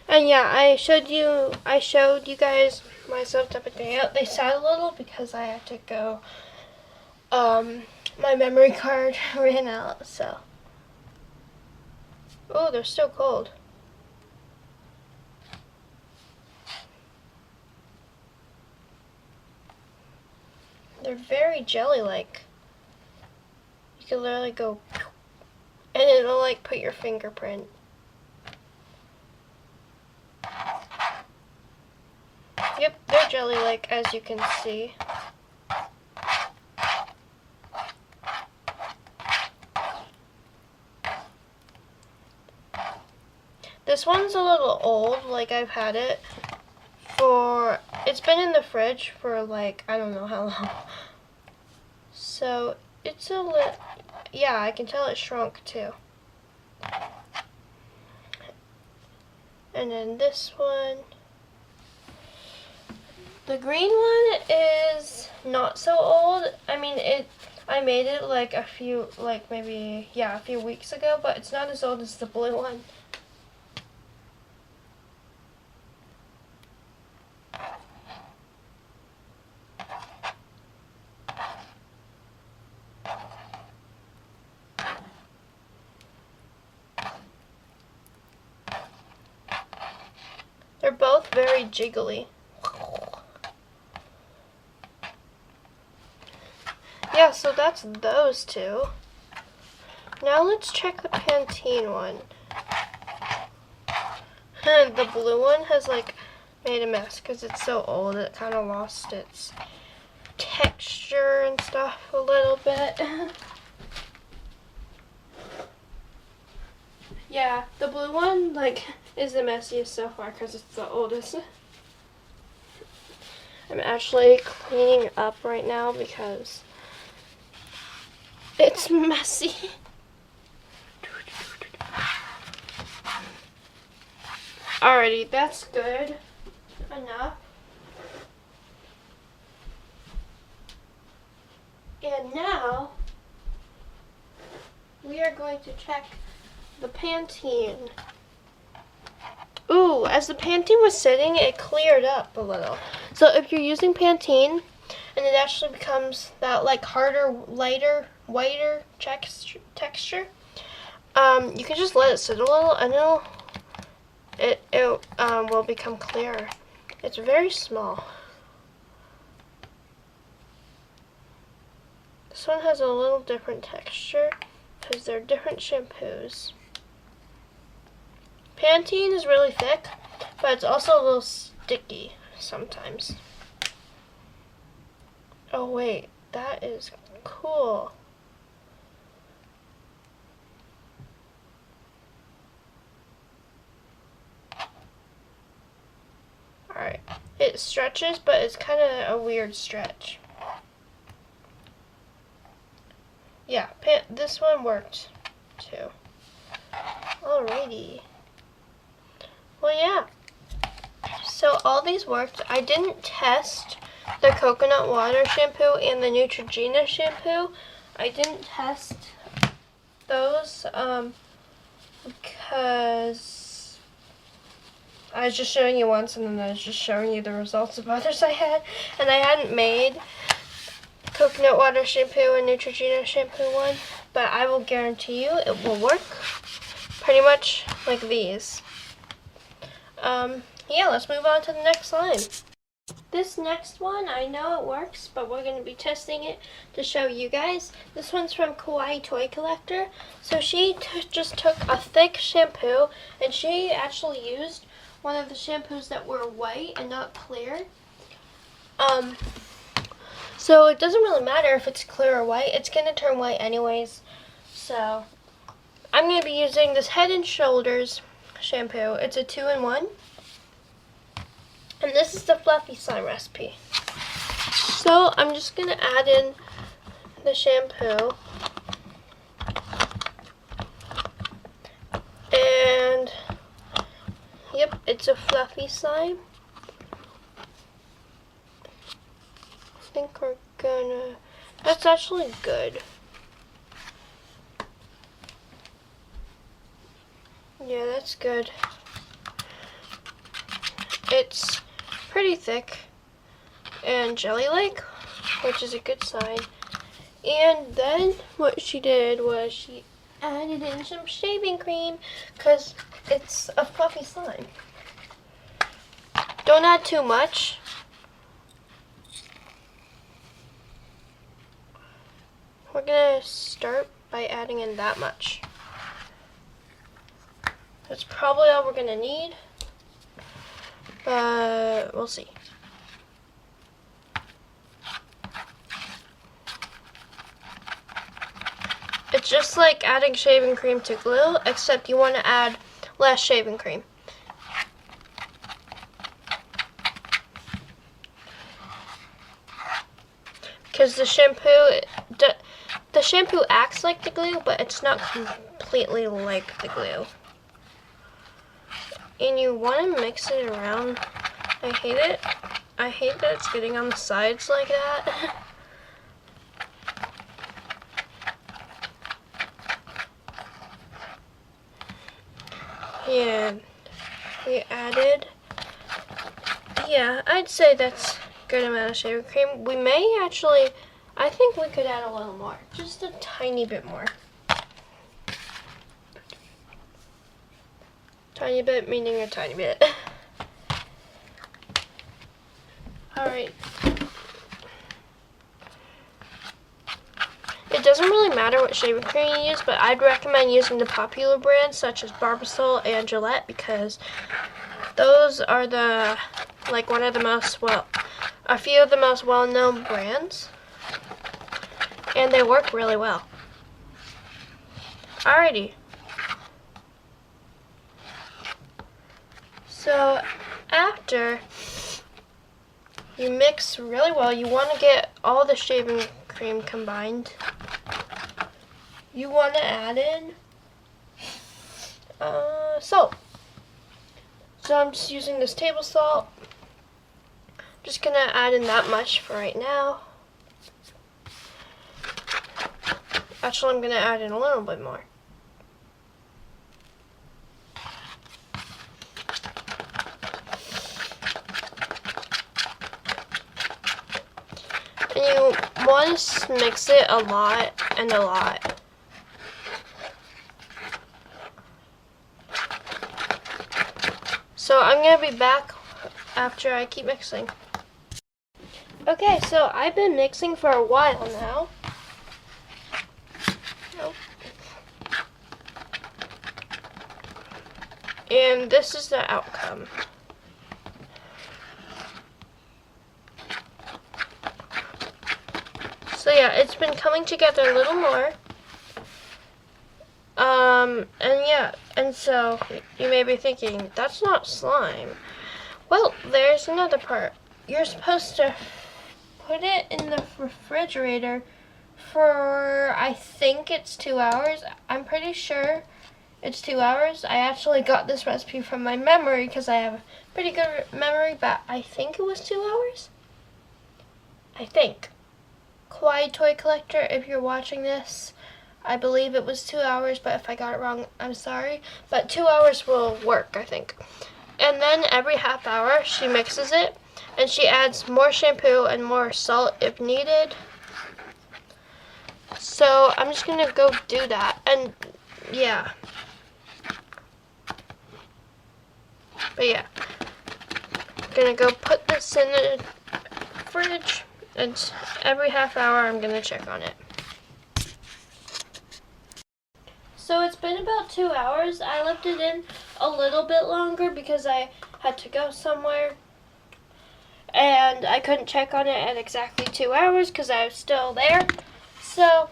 And yeah, I showed you guys myself the other day out. They sat a little because I had to go, my memory card ran out, so. Oh, they're still cold. They're very jelly-like. You can literally go, and it'll like put your fingerprint. Yep, they're jelly-like, as you can see. This one's a little old, like I've had it for, it's been in the fridge for like, I don't know how long. So, it's a little, yeah, I can tell it shrunk too. And then this one. The green one is not so old. I mean, I made it like a few weeks ago, but it's not as old as the blue one. They're both very jiggly. Yeah, so that's those two. Now let's check the Pantene one. The blue one has like made a mess because it's so old. It kind of lost its texture and stuff a little bit. Yeah, the blue one like is the messiest so far because it's the oldest. I'm actually cleaning up right now because it's messy. Alrighty, that's good enough. And now we are going to check the Pantene. Ooh, as the Pantene was sitting, it cleared up a little. So if you're using Pantene and it actually becomes that like harder, lighter, whiter texture, you can just let it sit a little and it will become clearer. It's very small. This one has a little different texture because they're different shampoos. Pantene is really thick, but it's also a little sticky sometimes. Oh wait, that is cool. Alright, it stretches, but it's kind of a weird stretch. Yeah, this one worked too. Alrighty. Well, yeah. So all these worked. I didn't test the coconut water shampoo and the Neutrogena shampoo. I didn't test those because I was just showing you once and then I was just showing you the results of others I had. And I hadn't made coconut water shampoo and Neutrogena shampoo one, but I will guarantee you it will work pretty much like these. Yeah, let's move on to the next slime. This next one, I know it works, but we're going to be testing it to show you guys. This one's from Kawaii Toy Collector. So she just took a thick shampoo, and she actually used one of the shampoos that were white and not clear. So it doesn't really matter if it's clear or white. It's going to turn white anyways. So I'm going to be using this Head and Shoulders shampoo. It's a 2-in-1. And this is the fluffy slime recipe. So I'm just going to add in the shampoo. And yep, it's a fluffy slime. I think we're gonna, that's actually good. Yeah, that's good. It's pretty thick and jelly-like, which is a good sign. And then what she did was she added in some shaving cream because it's a fluffy slime. Don't add too much. We're gonna start by adding in that much. That's probably all we're gonna need, but we'll see. It's just like adding shaving cream to glue, except you want to add less shaving cream. Because the shampoo acts like the glue, but it's not completely like the glue. And you want to mix it around. I hate it. I hate that it's getting on the sides like that. And we added, yeah, I'd say that's a good amount of shaving cream. We may actually, I think we could add a little more, just a tiny bit more. Tiny bit meaning a tiny bit. Alright. It doesn't really matter what shaving cream you use, but I'd recommend using the popular brands such as Barbasol and Gillette because those are the, like one of the most, a few of the most well-known brands. And they work really well. Alrighty. So after you mix really well, you want to get all the shaving cream combined. You want to add in salt. So I'm just using this table salt. Just gonna add in that much for right now. Actually, I'm gonna add in a little bit more. And you want to mix it a lot and a lot. So I'm going to be back after I keep mixing. Okay, so I've been mixing for a while now. And this is the outcome. So yeah, it's been coming together a little more. And yeah, and so you may be thinking, that's not slime. Well, there's another part. You're supposed to put it in the refrigerator for, I think it's 2 hours. I'm pretty sure it's 2 hours. I actually got this recipe from my memory because I have a pretty good memory, but I think it was 2 hours. I think. Kawaii Toy Collector, if you're watching this, I believe it was 2 hours, but if I got it wrong, I'm sorry. But 2 hours will work, I think. And then every half hour, she mixes it, and she adds more shampoo and more salt if needed. So I'm just gonna go do that, and yeah. But yeah, I'm gonna go put this in the fridge, and every half hour I'm gonna check on it. So it's been about 2 hours. I left it in a little bit longer because I had to go somewhere. And I couldn't check on it at exactly 2 hours because I was still there. So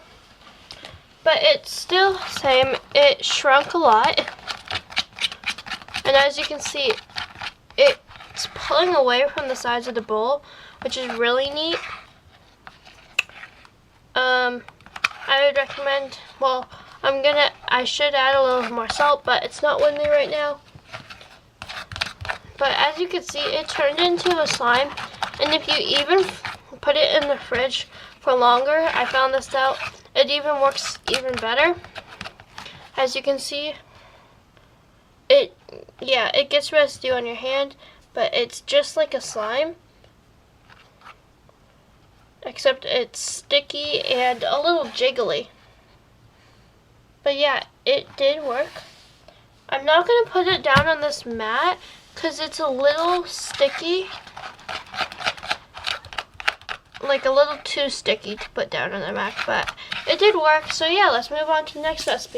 but it's still same. It shrunk a lot, and as you can see, it's pulling away from the sides of the bowl, which is really neat. I would recommend, well, I should add a little more salt, but it's not with me right now. But as you can see, it turned into a slime, and if you even put it in the fridge for longer, I found this out, it even works even better. As you can see, it gets residue on your hand, but it's just like a slime, except it's sticky and a little jiggly. But yeah, it did work. I'm not going to put it down on this mat because it's a little sticky. Like a little too sticky to put down on the mat, but it did work. So yeah, let's move on to the next recipe.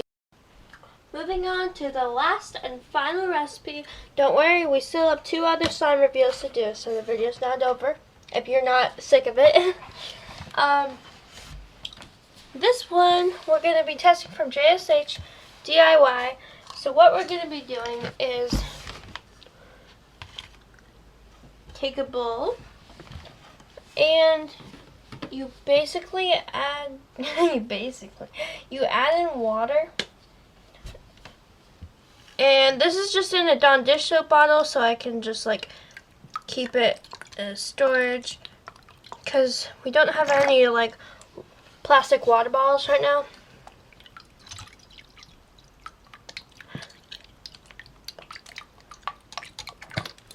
Moving on to the last and final recipe. Don't worry, we still have 2 other slime reveals to do, so the video's not over if you're not sick of it. This one we're going to be testing from JSH DIY. So what we're going to be doing is take a bowl and you basically add you add in water. And this is just in a Dawn dish soap bottle, so I can just like keep it as storage, because we don't have any like plastic water bottles right now.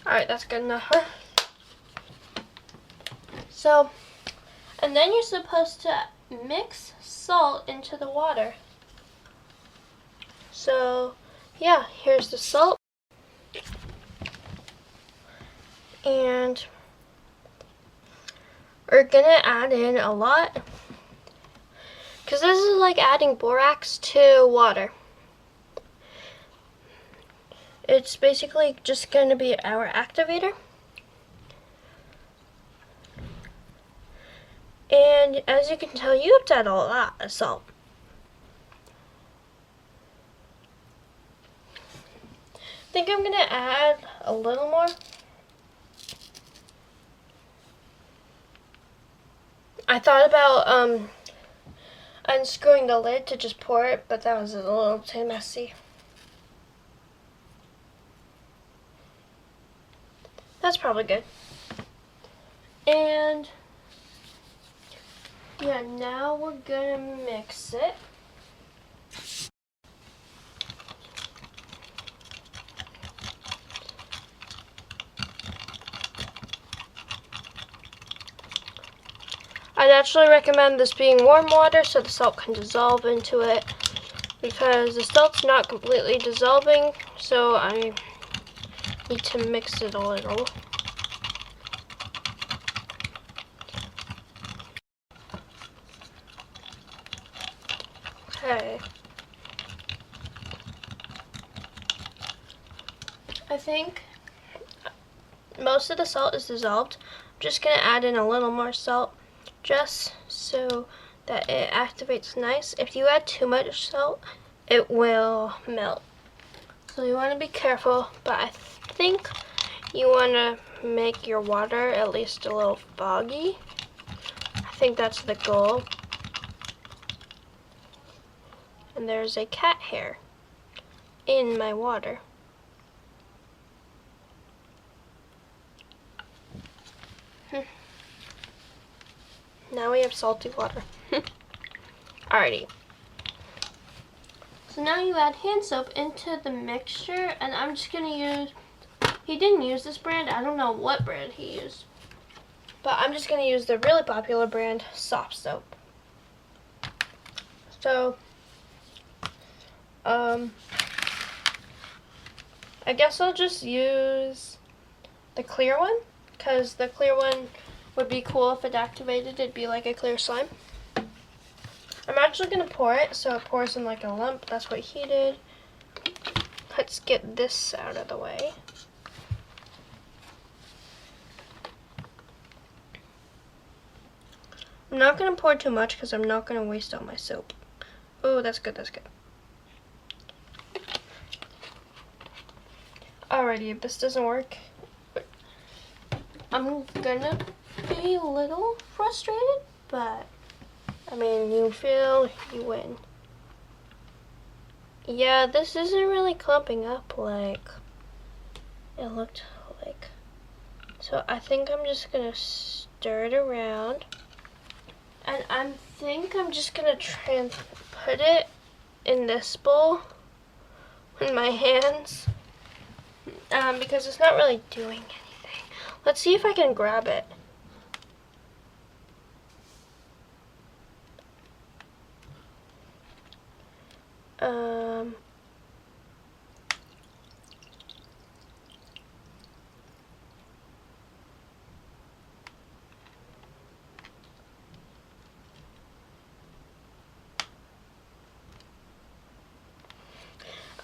Alright, that's good enough. So, and then you're supposed to mix salt into the water. So, yeah, here's the salt. And we're gonna add in a lot, because this is like adding borax to water. It's basically just going to be our activator. And as you can tell, you have to add a lot of salt. I think I'm going to add a little more. I thought about unscrewing the lid to just pour it, but that was a little too messy. That's probably good. And yeah, now we're gonna mix it. I'd actually recommend this being warm water so the salt can dissolve into it, because the salt's not completely dissolving, so I need to mix it a little. Okay. I think most of the salt is dissolved. I'm just going to add in a little more salt just so that it activates nice. If you add too much salt, it will melt. So you want to be careful, but I think you want to make your water at least a little foggy. I think that's the goal. And there's a cat hair in my water. Now we have salty water. Alrighty. So now you add hand soap into the mixture, and I'm just going to use, he didn't use this brand, I don't know what brand he used, but I'm just going to use the really popular brand, Soft Soap. So, I guess I'll just use the clear one, because the clear one would be cool if it activated. It'd be like a clear slime. I'm actually going to pour it so it pours in like a lump. That's what he did. Let's get this out of the way. I'm not going to pour too much because I'm not going to waste all my soap. Oh, that's good, that's good. Alrighty, if this doesn't work, I'm gonna be a little frustrated, but I mean, you fail, you win. Yeah, this isn't really clumping up like it looked like. So I think I'm just gonna stir it around. And I think I'm just gonna put it in this bowl in my hands. Because it's not really doing anything. Let's see if I can grab it.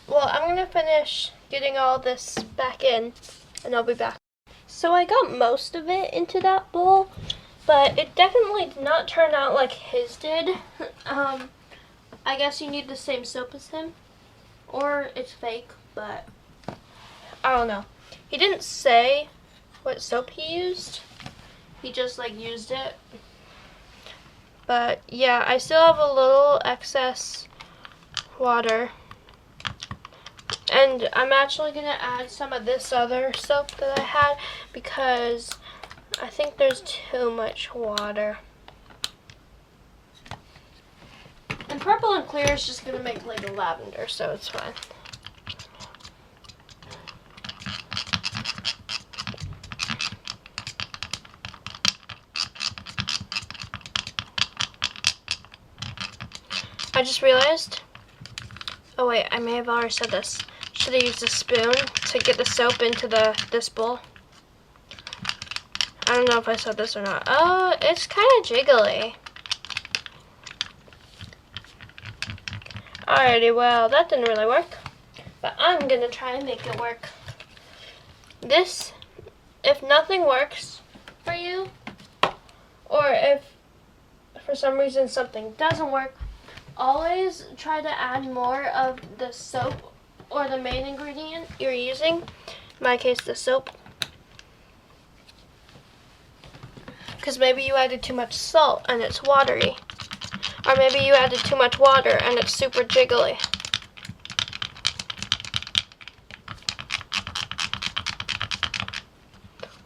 Well, I'm gonna finish getting all this back in, and I'll be back. So I got most of it into that bowl, but it definitely did not turn out like his did. I guess you need the same soap as him, or it's fake, but I don't know. He didn't say what soap he used. He just like used it. But yeah, I still have a little excess water. And I'm actually going to add some of this other soap that I had because I think there's too much water. And purple and clear is just going to make like a lavender, so it's fine. I just realized, oh wait, I may have already said this. Should have used a spoon to get the soap into this bowl. I don't know if I said this or not. Oh, it's kind of jiggly. Alrighty, well, that didn't really work. But I'm going to try and make it work. This, if nothing works for you, or if for some reason something doesn't work, always try to add more of the soap or the main ingredient you're using. In my case, the soap. Because maybe you added too much salt and it's watery. Or maybe you added too much water and it's super jiggly.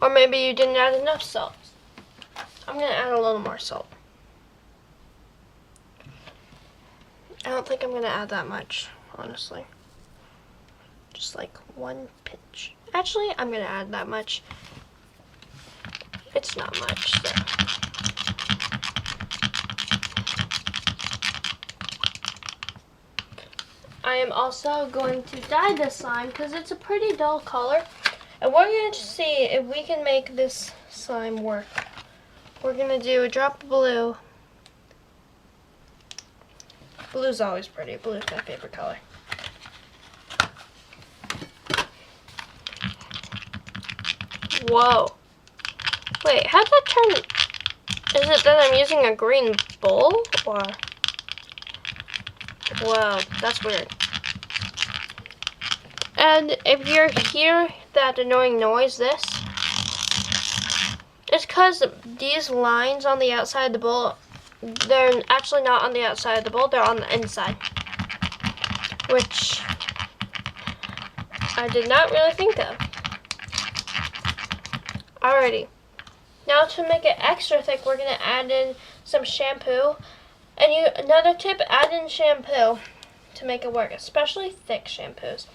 Or maybe you didn't add enough salt. I'm going to add a little more salt. I don't think I'm going to add that much, honestly. Just like one pinch. Actually, I'm going to add that much. It's not much, so. I am also going to dye this slime because it's a pretty dull color. And we're going to see if we can make this slime work. We're going to do a drop of blue. Blue's always pretty. Blue's my favorite color. Whoa. Wait, how'd that turn? Is it that I'm using a green bowl? Or? Whoa, that's weird. And if you hear that annoying noise, it's because these lines on the outside of the bowl, they're actually not on the outside of the bowl, they're on the inside. Which I did not really think of. Alrighty. Now to make it extra thick, we're going to add in some shampoo. And another tip, add in shampoo to make it work, especially thick shampoos.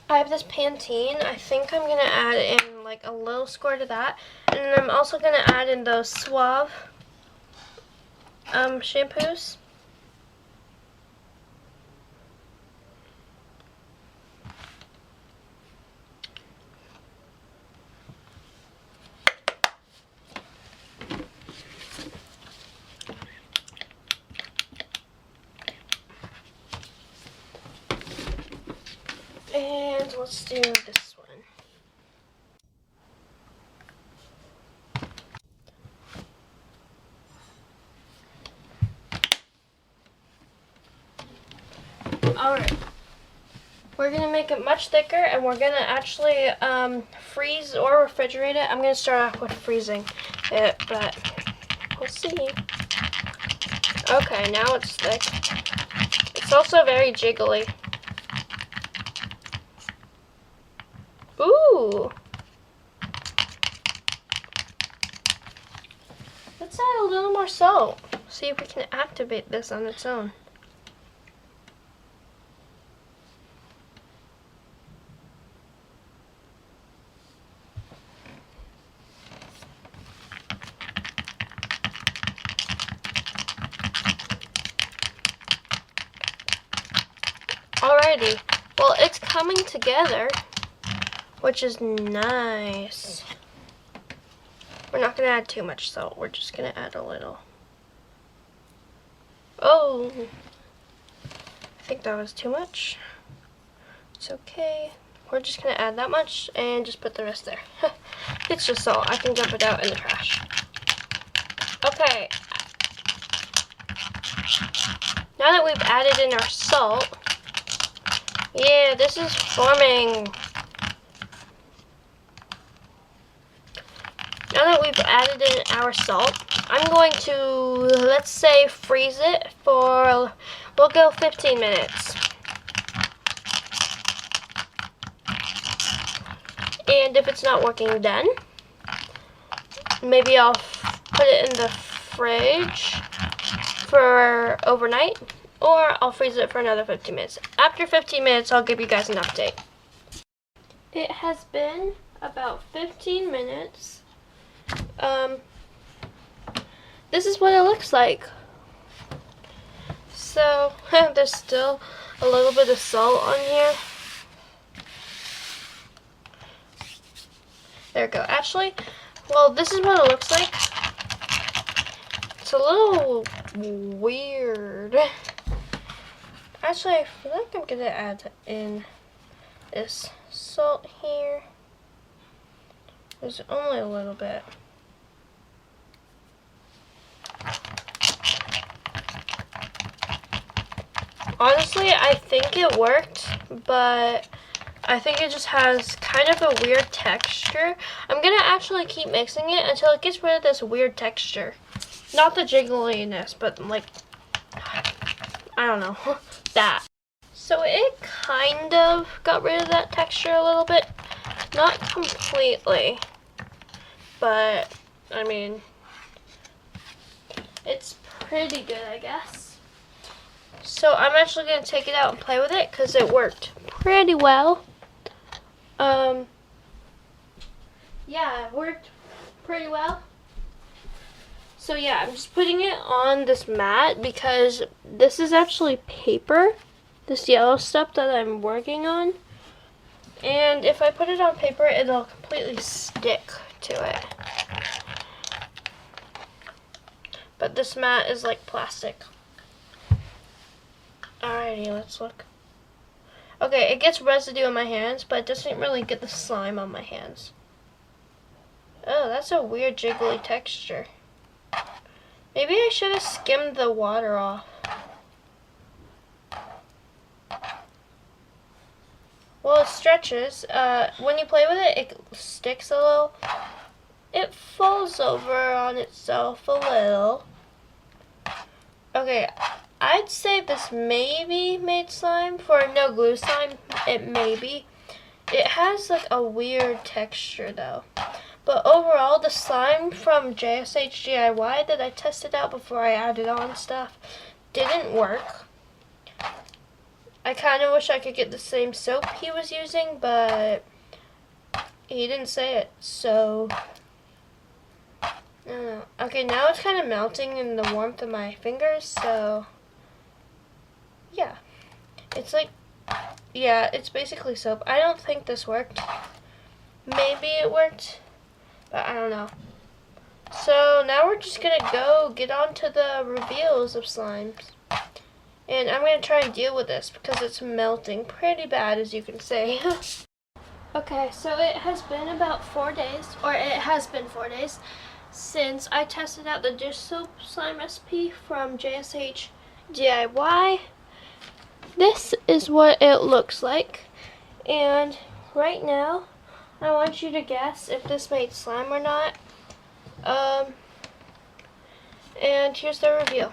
I have this Pantene. I think I'm going to add in like a little squirt of that. And then I'm also going to add in those Suave shampoos. And let's do this one. Alright. We're going to make it much thicker, and we're going to actually freeze or refrigerate it. I'm going to start off with freezing it, but we'll see. Okay, now it's thick. It's also very jiggly. Ooh! Let's add a little more salt. See if we can activate this on its own. Alrighty, well, it's coming together, which is nice. We're not going to add too much salt, we're just going to add a little. Oh, I think that was too much. It's okay. We're just going to add that much and just put the rest there. It's just salt, I can dump it out in the trash. Okay. Now that we've added in our salt, yeah, this is forming. Now that we've added in our salt, I'm going to, let's say, freeze it for, we'll go 15 minutes. And if it's not working then, maybe I'll put it in the fridge for overnight. Or I'll freeze it for another 15 minutes. After 15 minutes, I'll give you guys an update. It has been about 15 minutes. This is what it looks like. So, there's still a little bit of salt on here. There we go. Actually, well, this is what it looks like. It's a little weird. Actually, I feel like I'm gonna add in this salt here. There's only a little bit. Honestly, I think it worked, but I think it just has kind of a weird texture. I'm gonna actually keep mixing it until it gets rid of this weird texture. Not the jiggliness, but like, I don't know, that. So it kind of got rid of that texture a little bit. Not completely, but I mean, it's pretty good, I guess. So I'm actually going to take it out and play with it because it worked pretty well. Yeah, it worked pretty well. So yeah, I'm just putting it on this mat because this is actually paper, this yellow stuff that I'm working on. And if I put it on paper, it'll completely stick to it. But this mat is like plastic. Alrighty, let's look. Okay, it gets residue on my hands, but it doesn't really get the slime on my hands. Oh, that's a weird jiggly texture. Maybe I should have skimmed the water off. Well, it stretches. When you play with it, it sticks a little. It falls over on itself a little. Okay, I'd say this maybe made slime. For no glue slime, it maybe. It has like a weird texture though. But overall, the slime from JSH DIY that I tested out before I added on stuff didn't work. I kind of wish I could get the same soap he was using, but he didn't say it, so I don't know. Okay, now it's kind of melting in the warmth of my fingers, so yeah. It's like, yeah, it's basically soap. I don't think this worked. Maybe it worked, but I don't know. So now we're just going to go get on to the reveals of slimes. And I'm going to try and deal with this because it's melting pretty bad, as you can see. Okay, so it has been about 4 days, or it has been 4 days, since I tested out the dish soap slime recipe from JSH DIY. this is what it looks like. And right now, I want you to guess if this made slime or not. And here's the review.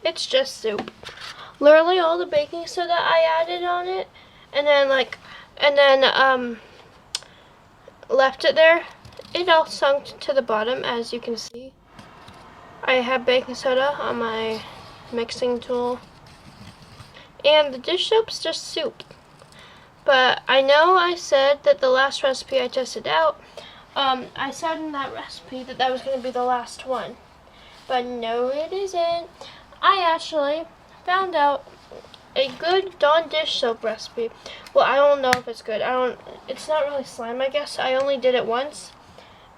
It's just soup. Literally all the baking soda I added on it, and then left it there. It all sunk to the bottom, as you can see. I have baking soda on my mixing tool, and the dish soap's just soup. But I know I said that the last recipe I tested out, I said in that recipe that that was going to be the last one. But no, it isn't. I actually found out a good Dawn dish soap recipe. Well, I don't know if it's good. It's not really slime, I guess. I only did it once.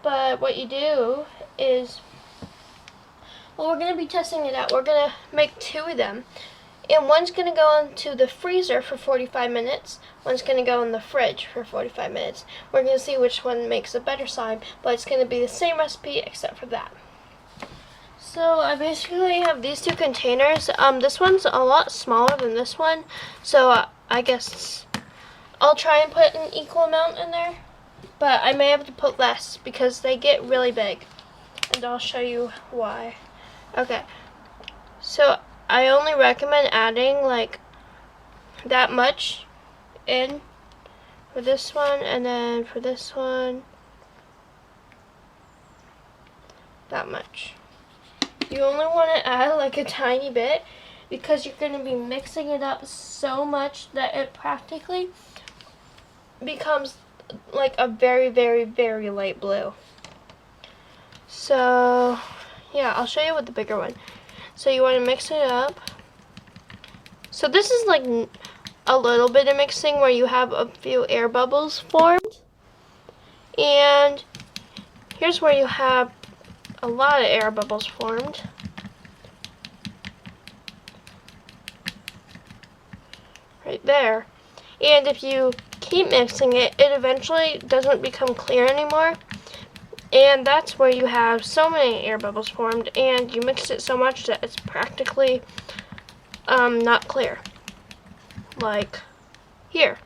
But what you do is, well, we're going to be testing it out. We're going to make 2 of them. And one's going to go into the freezer for 45 minutes. One's going to go in the fridge for 45 minutes. We're going to see which one makes a better slime, but it's going to be the same recipe except for that. So I basically have these 2 containers. This one's a lot smaller than this one, so I guess I'll try and put an equal amount in there, but I may have to put less because they get really big, and I'll show you why. Okay, so I only recommend adding like that much in for this one, and then for this one, that much. You only want to add like a tiny bit because you're going to be mixing it up so much that it practically becomes like a very, very, very light blue. So yeah, I'll show you with the bigger one. So you want to mix it up. So this is like a little bit of mixing where you have a few air bubbles formed. And here's where you have a lot of air bubbles formed. Right there. And if you keep mixing it, it eventually doesn't become clear anymore. And that's where you have so many air bubbles formed, and you mix it so much that it's practically not clear. Like here.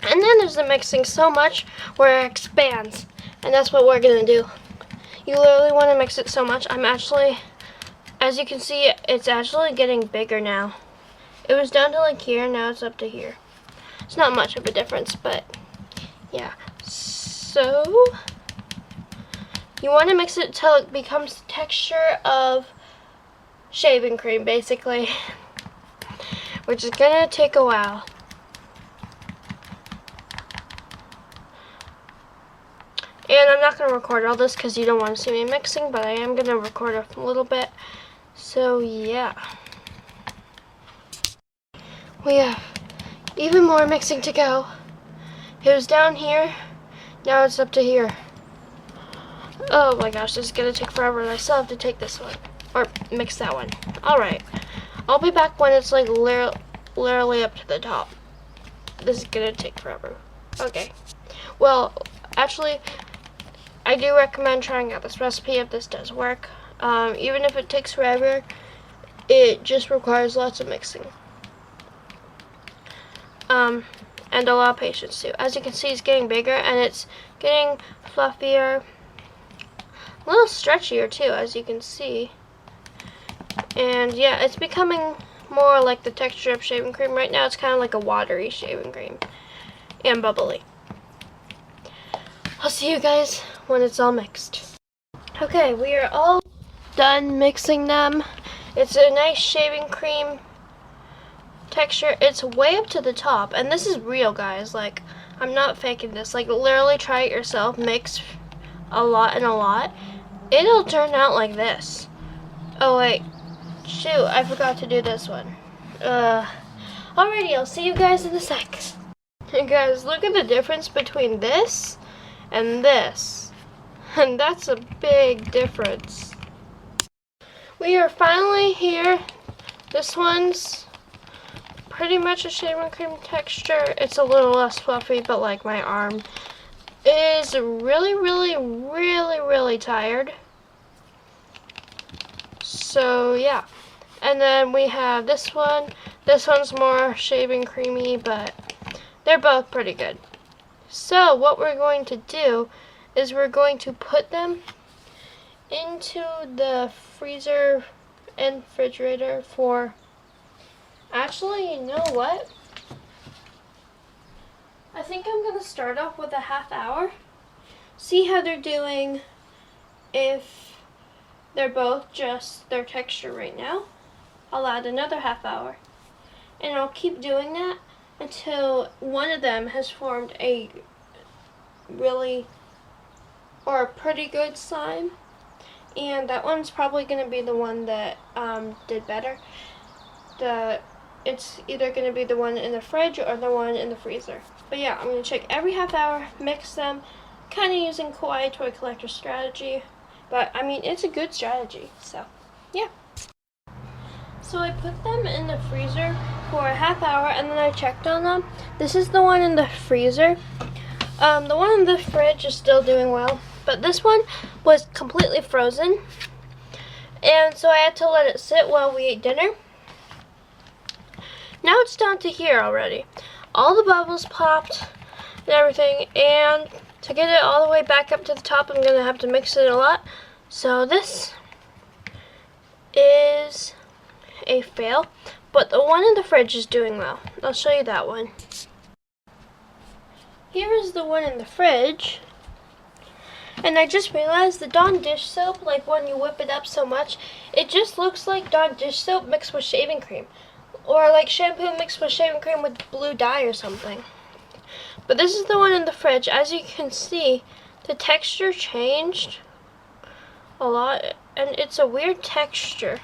And then there's the mixing so much where it expands. And that's what we're going to do. You literally want to mix it so much. I'm actually, as you can see, it's actually getting bigger now. It was down to like here, now it's up to here. It's not much of a difference, but yeah. So, you want to mix it till it becomes the texture of shaving cream, basically. Which is going to take a while. And I'm not going to record all this because you don't want to see me mixing, but I am going to record a little bit. So, yeah. We have even more mixing to go. It was down here, now it's up to here. Oh my gosh, this is going to take forever, and I still have to take this one. Or mix that one. Alright. I'll be back when it's like literally up to the top. This is going to take forever. Okay. Well, actually, I do recommend trying out this recipe if this does work. Even if it takes forever, it just requires lots of mixing. And a lot of patience too. As you can see, it's getting bigger and it's getting fluffier. A little stretchier too, as you can see. And yeah, it's becoming more like the texture of shaving cream. Right now it's kind of like a watery shaving cream. And bubbly. I'll see you guys when it's all mixed. Okay, we are all done mixing them. It's a nice shaving cream texture. It's way up to the top, and this is real, guys. Like, I'm not faking this. Like, literally try it yourself. Mix a lot and a lot. It'll turn out like this. Oh wait, shoot, I forgot to do this one. Alrighty, I'll see you guys in a sec. Hey guys, look at the difference between this and this. And that's a big difference. We are finally here. This one's pretty much a shaving cream texture. It's a little less fluffy, but like my arm is really, really, really, really tired. So yeah, and then we have this one. This one's more shaving creamy, but they're both pretty good. So what we're going to do is we're going to put them into the freezer and refrigerator for, actually, you know what? I think I'm going to start off with a half hour. See how they're doing if they're both just their texture right now. I'll add another half hour. And I'll keep doing that until one of them has formed a really or a pretty good slime. And that one's probably going to be the one that did better. It's either going to be the one in the fridge or the one in the freezer. But yeah, I'm going to check every half hour, mix them, kind of using Kawaii toy collector strategy. But I mean, it's a good strategy, so yeah. So I put them in the freezer for a half hour and then I checked on them. This is the one in the freezer. The one in the fridge is still doing well, but this one was completely frozen. And so I had to let it sit while we ate dinner. Now it's down to here already. All the bubbles popped and everything, and to get it all the way back up to the top, I'm going to have to mix it a lot. So this is a fail, but the one in the fridge is doing well. I'll show you that one. Here is the one in the fridge. And I just realized the Dawn dish soap, like when you whip it up so much, it just looks like Dawn dish soap mixed with shaving cream. Or like shampoo mixed with shaving cream with blue dye or something. But this is the one in the fridge. As you can see, the texture changed a lot, and it's a weird texture.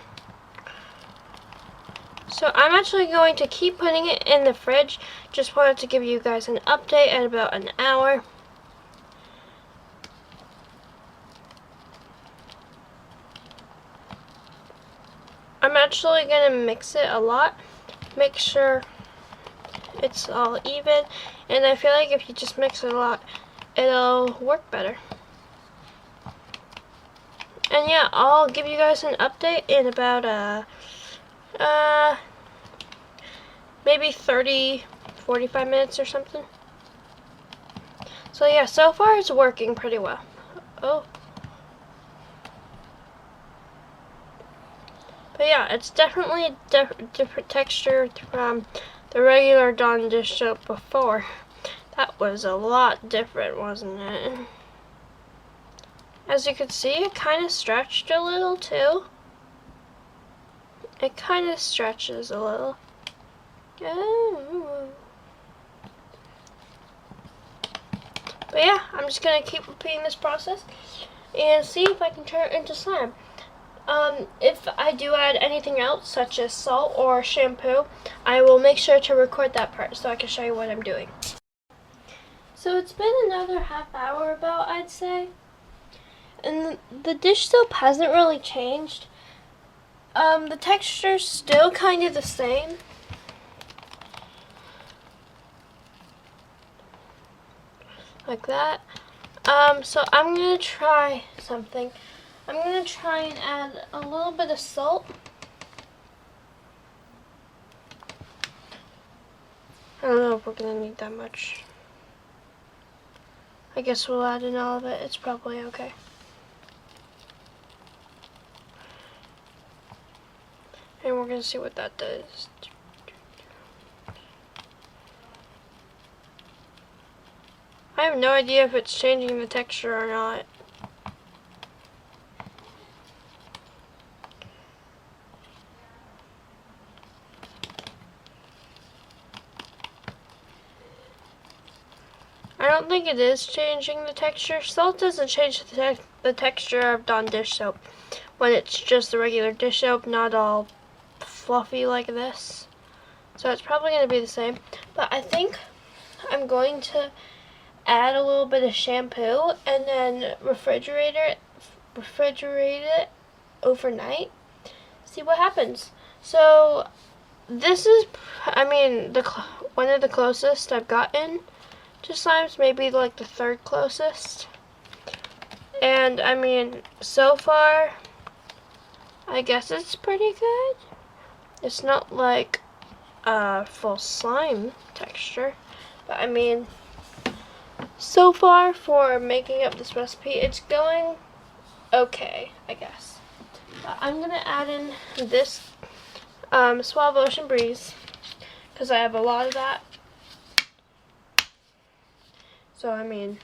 So I'm actually going to keep putting it in the fridge. Just wanted to give you guys an update at about an hour. I'm actually going to mix it a lot. Make sure it's all even. And I feel like if you just mix it a lot, it'll work better. And yeah, I'll give you guys an update in about maybe 30-45 minutes or something. So yeah, so far it's working pretty well. Oh. But yeah, it's definitely a different texture from the regular Dawn dish soap before. That was a lot different, wasn't it? As you can see, it kind of stretched a little too. It kind of stretches a little. Oh. But yeah, I'm just going to keep repeating this process and see if I can turn it into slime. If I do add anything else, such as salt or shampoo, I will make sure to record that part so I can show you what I'm doing. So it's been another half hour about, I'd say. And the dish soap hasn't really changed. The texture's still kind of the same. Like that. So I'm going to try something. I'm going to try and add a little bit of salt. I don't know if we're going to need that much. I guess we'll add in all of it. It's probably okay. And we're going to see what that does. I have no idea if it's changing the texture or not. I don't think it is changing the texture. Salt doesn't change the texture of Dawn dish soap when it's just the regular dish soap, not all fluffy like this. So it's probably going to be the same. But I think I'm going to add a little bit of shampoo and then refrigerate it overnight. See what happens. So this is, I mean, one of the closest I've gotten to slimes, maybe like the third closest. And I mean, so far I guess it's pretty good. It's not like a full slime texture, but I mean, so far for making up this recipe, it's going okay, I guess. But I'm gonna add in this Suave Ocean Breeze because I have a lot of that. So I mean,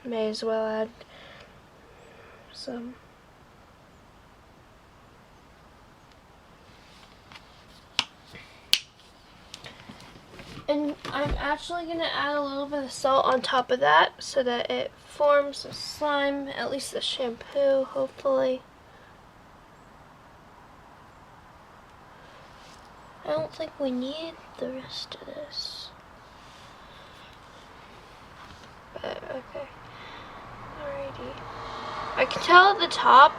may as well add some. And I'm actually going to add a little bit of salt on top of that so that it forms a slime, at least the shampoo, hopefully. I don't think we need the rest of this. But, okay. Alrighty. I can tell at the top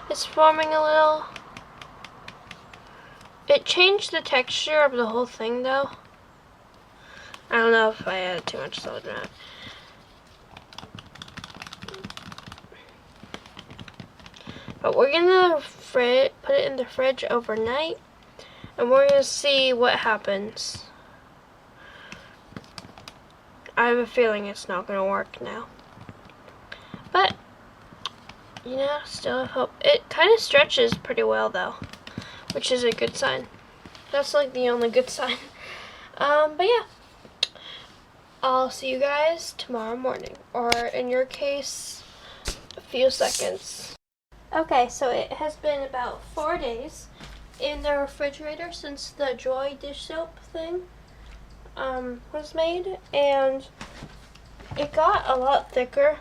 it's forming a little. It changed the texture of the whole thing though. I don't know if I added too much salt or not. But we're gonna put it in the fridge overnight, and we're gonna see what happens. I have a feeling it's not gonna work now. But, you know, still have hope. It kind of stretches pretty well though, which is a good sign. That's like the only good sign. But yeah. I'll see you guys tomorrow morning, or in your case, a few seconds. Okay, so it has been about 4 days in the refrigerator since the Joy dish soap thing was made, and it got a lot thicker.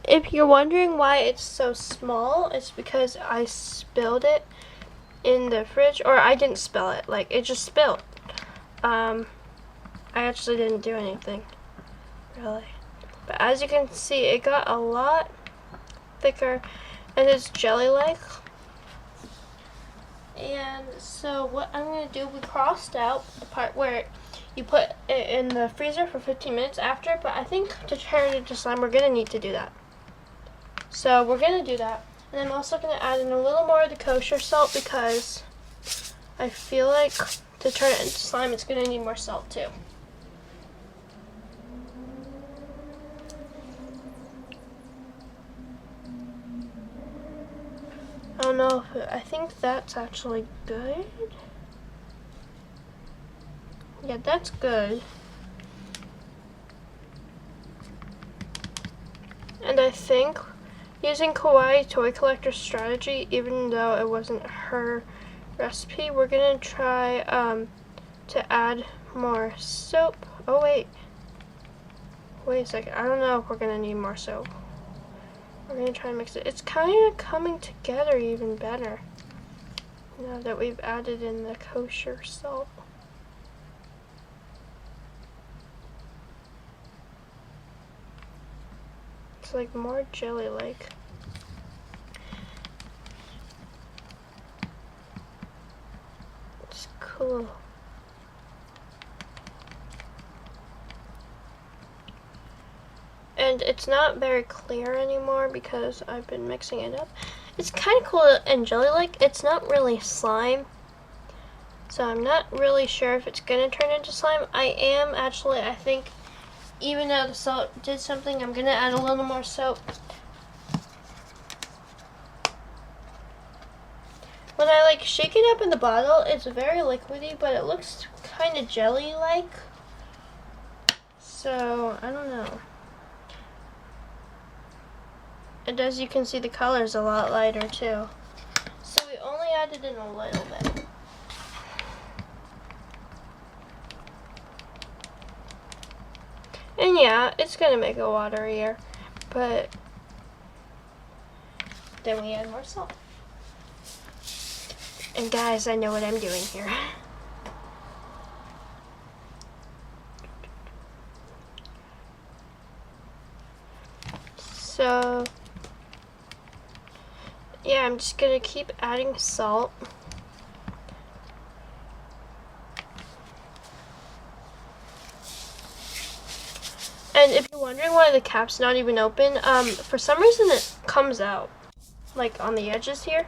If you're wondering why it's so small, it's because I spilled it in the fridge, or I didn't spill it, like it just spilled. I actually didn't do anything, really. But as you can see, it got a lot thicker and it's jelly-like. And so what I'm going to do, we crossed out the part where you put it in the freezer for 15 minutes after, but I think to turn it into slime, we're going to need to do that. So we're going to do that. And I'm also going to add in a little more of the kosher salt because I feel like to turn it into slime, it's going to need more salt too. I don't know if I think that's actually good. Yeah, that's good. And I think using Kawaii Toy Collector strategy, even though it wasn't her recipe, we're gonna try to add more soap. Oh wait a second, I don't know if we're gonna need more soap. We're going to try and mix it. It's kind of coming together even better now that we've added in the kosher salt. It's like more jelly-like. It's cool. And it's not very clear anymore because I've been mixing it up. It's kind of cool and jelly-like. It's not really slime. So I'm not really sure if it's going to turn into slime. I am actually, I think, even though the salt did something, I'm going to add a little more soap. When I like shake it up in the bottle, it's very liquidy, but it looks kind of jelly-like. So, I don't know. And as you can see, the color is a lot lighter too. So we only added in a little bit. And yeah, it's gonna make it waterier, but then we add more salt. And guys, I know what I'm doing here. So yeah, I'm just gonna keep adding salt. And if you're wondering why the cap's not even open, for some reason it comes out. like on the edges here.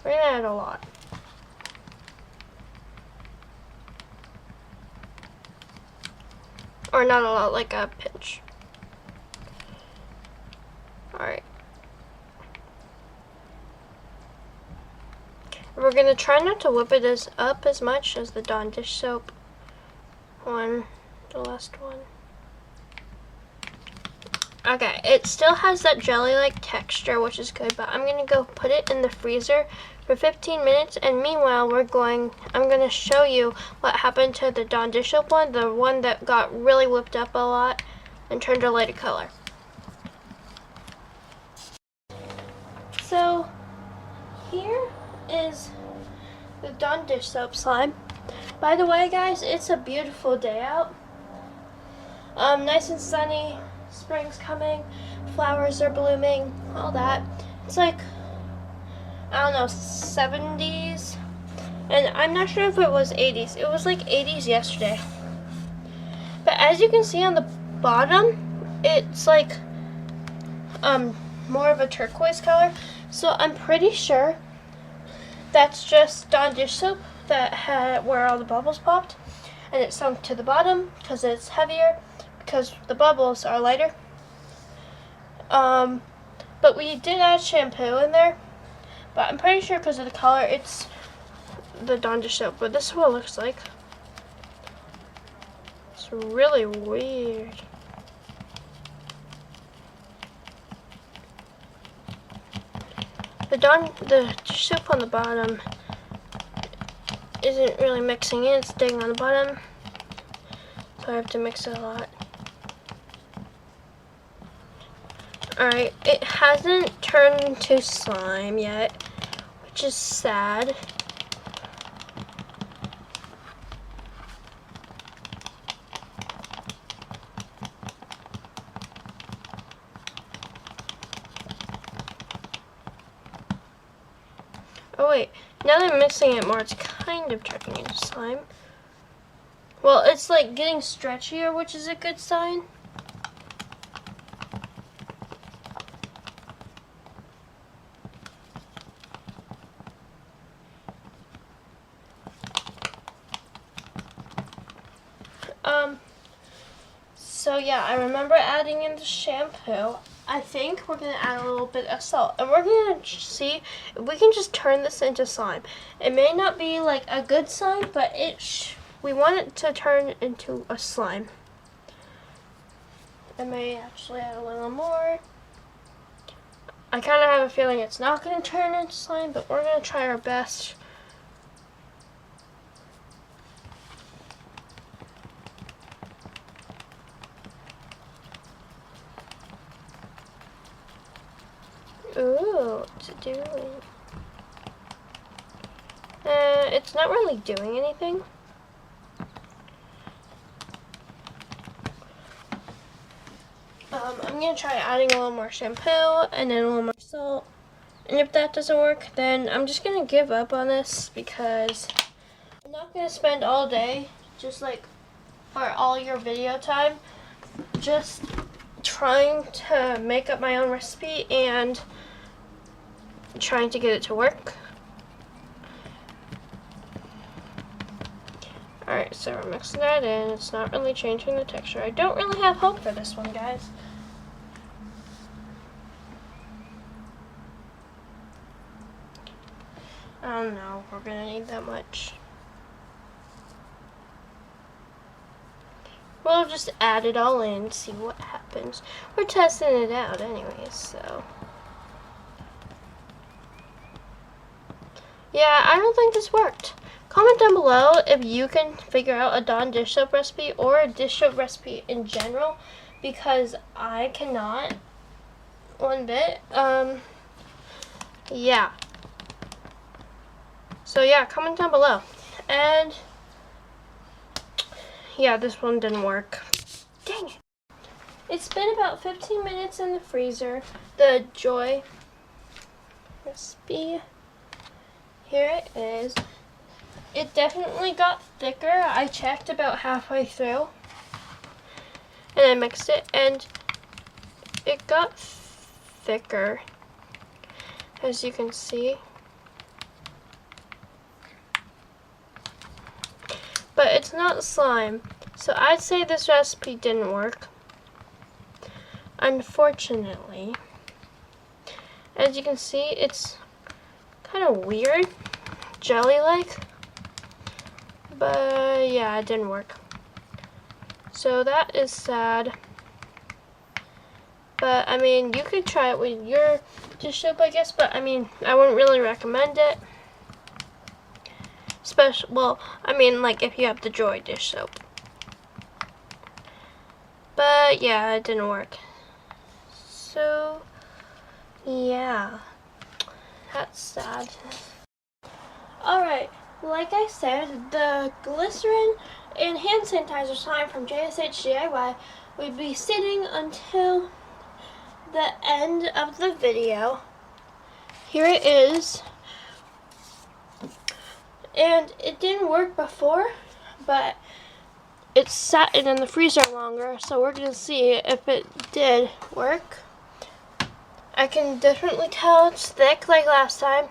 We're gonna add a lot. Or not a lot, like a pinch. Alright. We're gonna try not to whip it up as much as the Dawn dish soap one, the last one. Okay, it still has that jelly-like texture, which is good, but I'm gonna go put it in the freezer for 15 minutes, and meanwhile I'm gonna show you what happened to the Dawn dish soap one, the one that got really whipped up a lot and turned a lighter color. So, here is the Dawn dish soap slime. By the way, guys, it's a beautiful day out. Nice and sunny. Spring's coming, flowers are blooming, all that. It's like, I don't know, 70s, and I'm not sure if it was 80s. It was like 80s yesterday. But as you can see on the bottom, it's like more of a turquoise color. So I'm pretty sure that's just Dawn dish soap that had where all the bubbles popped, and it sunk to the bottom because it's heavier, because the bubbles are lighter. But we did add shampoo in there, but I'm pretty sure because of the color it's the Dawn dish soap. But this is what it looks like. It's really weird. The dish soap on the bottom isn't really mixing in, it's staying on the bottom, so I have to mix it a lot. Alright, it hasn't turned into slime yet, which is sad. Oh wait, now that I'm mixing it more, it's kind of turning into slime. Well, it's like getting stretchier, which is a good sign. So yeah, I remember adding in the shampoo. I think we're going to add a little bit of salt. And we're going to see if we can just turn this into slime. It may not be like a good slime, but we want it to turn into a slime. I may actually add a little more. I kind of have a feeling it's not going to turn into slime, but we're going to try our best. Ooh, what's it doing? It's not really doing anything. I'm going to try adding a little more shampoo and then a little more salt. And if that doesn't work, then I'm just going to give up on this because I'm not going to spend all day, just like, or all your video time, just trying to make up my own recipe and trying to get it to work. Alright, so we're mixing that in. It's not really changing the texture. I don't really have hope for this one, guys. I don't know. We're gonna need that much. We'll just add it all in, see what happens. We're testing it out anyways, so. Yeah, I don't think this worked. Comment down below if you can figure out a Dawn dish soap recipe or a dish soap recipe in general, because I cannot one bit. Yeah. So yeah, comment down below. And yeah, this one didn't work. Dang it. It's been about 15 minutes in the freezer. The Joy recipe. Here it is. it definitely got thicker. I checked about halfway through and I mixed it and it got thicker, as you can see. But it's not slime. So I'd say this recipe didn't work, unfortunately. As you can see, it's kind of weird, jelly-like. But yeah, it didn't work. So that is sad. But I mean, you could try it with your dish soap, I guess. But I mean, I wouldn't really recommend it. Well, I mean, like if you have the Joy dish soap. But yeah, it didn't work. So yeah, that's sad. Alright, like I said, the glycerin and hand sanitizer slime from JSH DIY would be sitting until the end of the video. Here it is. And it didn't work before, but it sat in the freezer longer, so we're going to see if it did work. I can definitely tell it's thick like last time.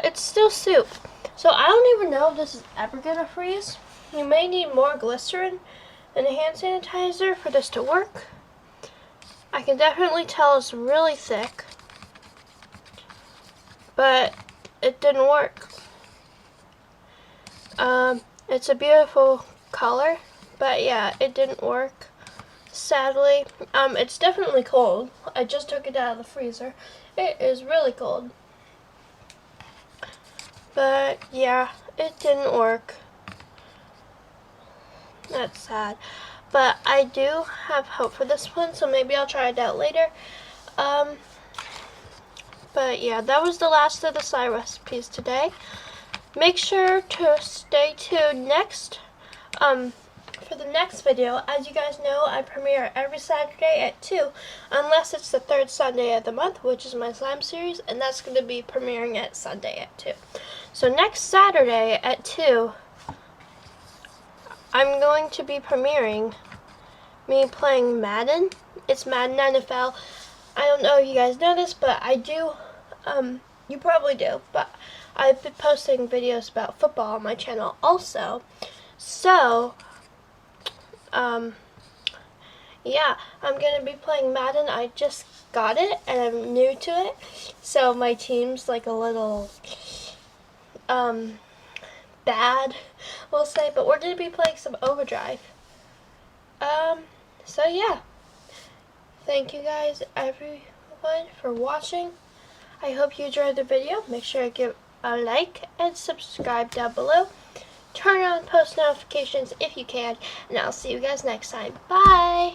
It's still soup. So I don't even know if this is ever going to freeze. You may need more glycerin and a hand sanitizer for this to work. I can definitely tell it's really thick, but it didn't work. It's a beautiful color, but yeah, it didn't work, sadly. It's definitely cold. I just took it out of the freezer. It is really cold. But yeah, it didn't work. That's sad. But I do have hope for this one, so maybe I'll try it out later. But yeah, that was the last of the slime recipes today. Make sure to stay tuned for the next video. As you guys know, I premiere every Saturday at 2, unless it's the third Sunday of the month, which is my slime series, and that's going to be premiering at Sunday at 2. So next Saturday at 2, I'm going to be premiering me playing Madden. It's Madden NFL. I don't know if you guys know this, but I do. You probably do, but I've been posting videos about football on my channel also. So, yeah, I'm going to be playing Madden. I just got it, and I'm new to it. So my team's like a little, bad, we'll say. But we're going to be playing some Overdrive. So yeah. Thank you guys, everyone, for watching. I hope you enjoyed the video. Make sure to give a like and subscribe down below. Turn on post notifications if you can, and I'll see you guys next time. Bye!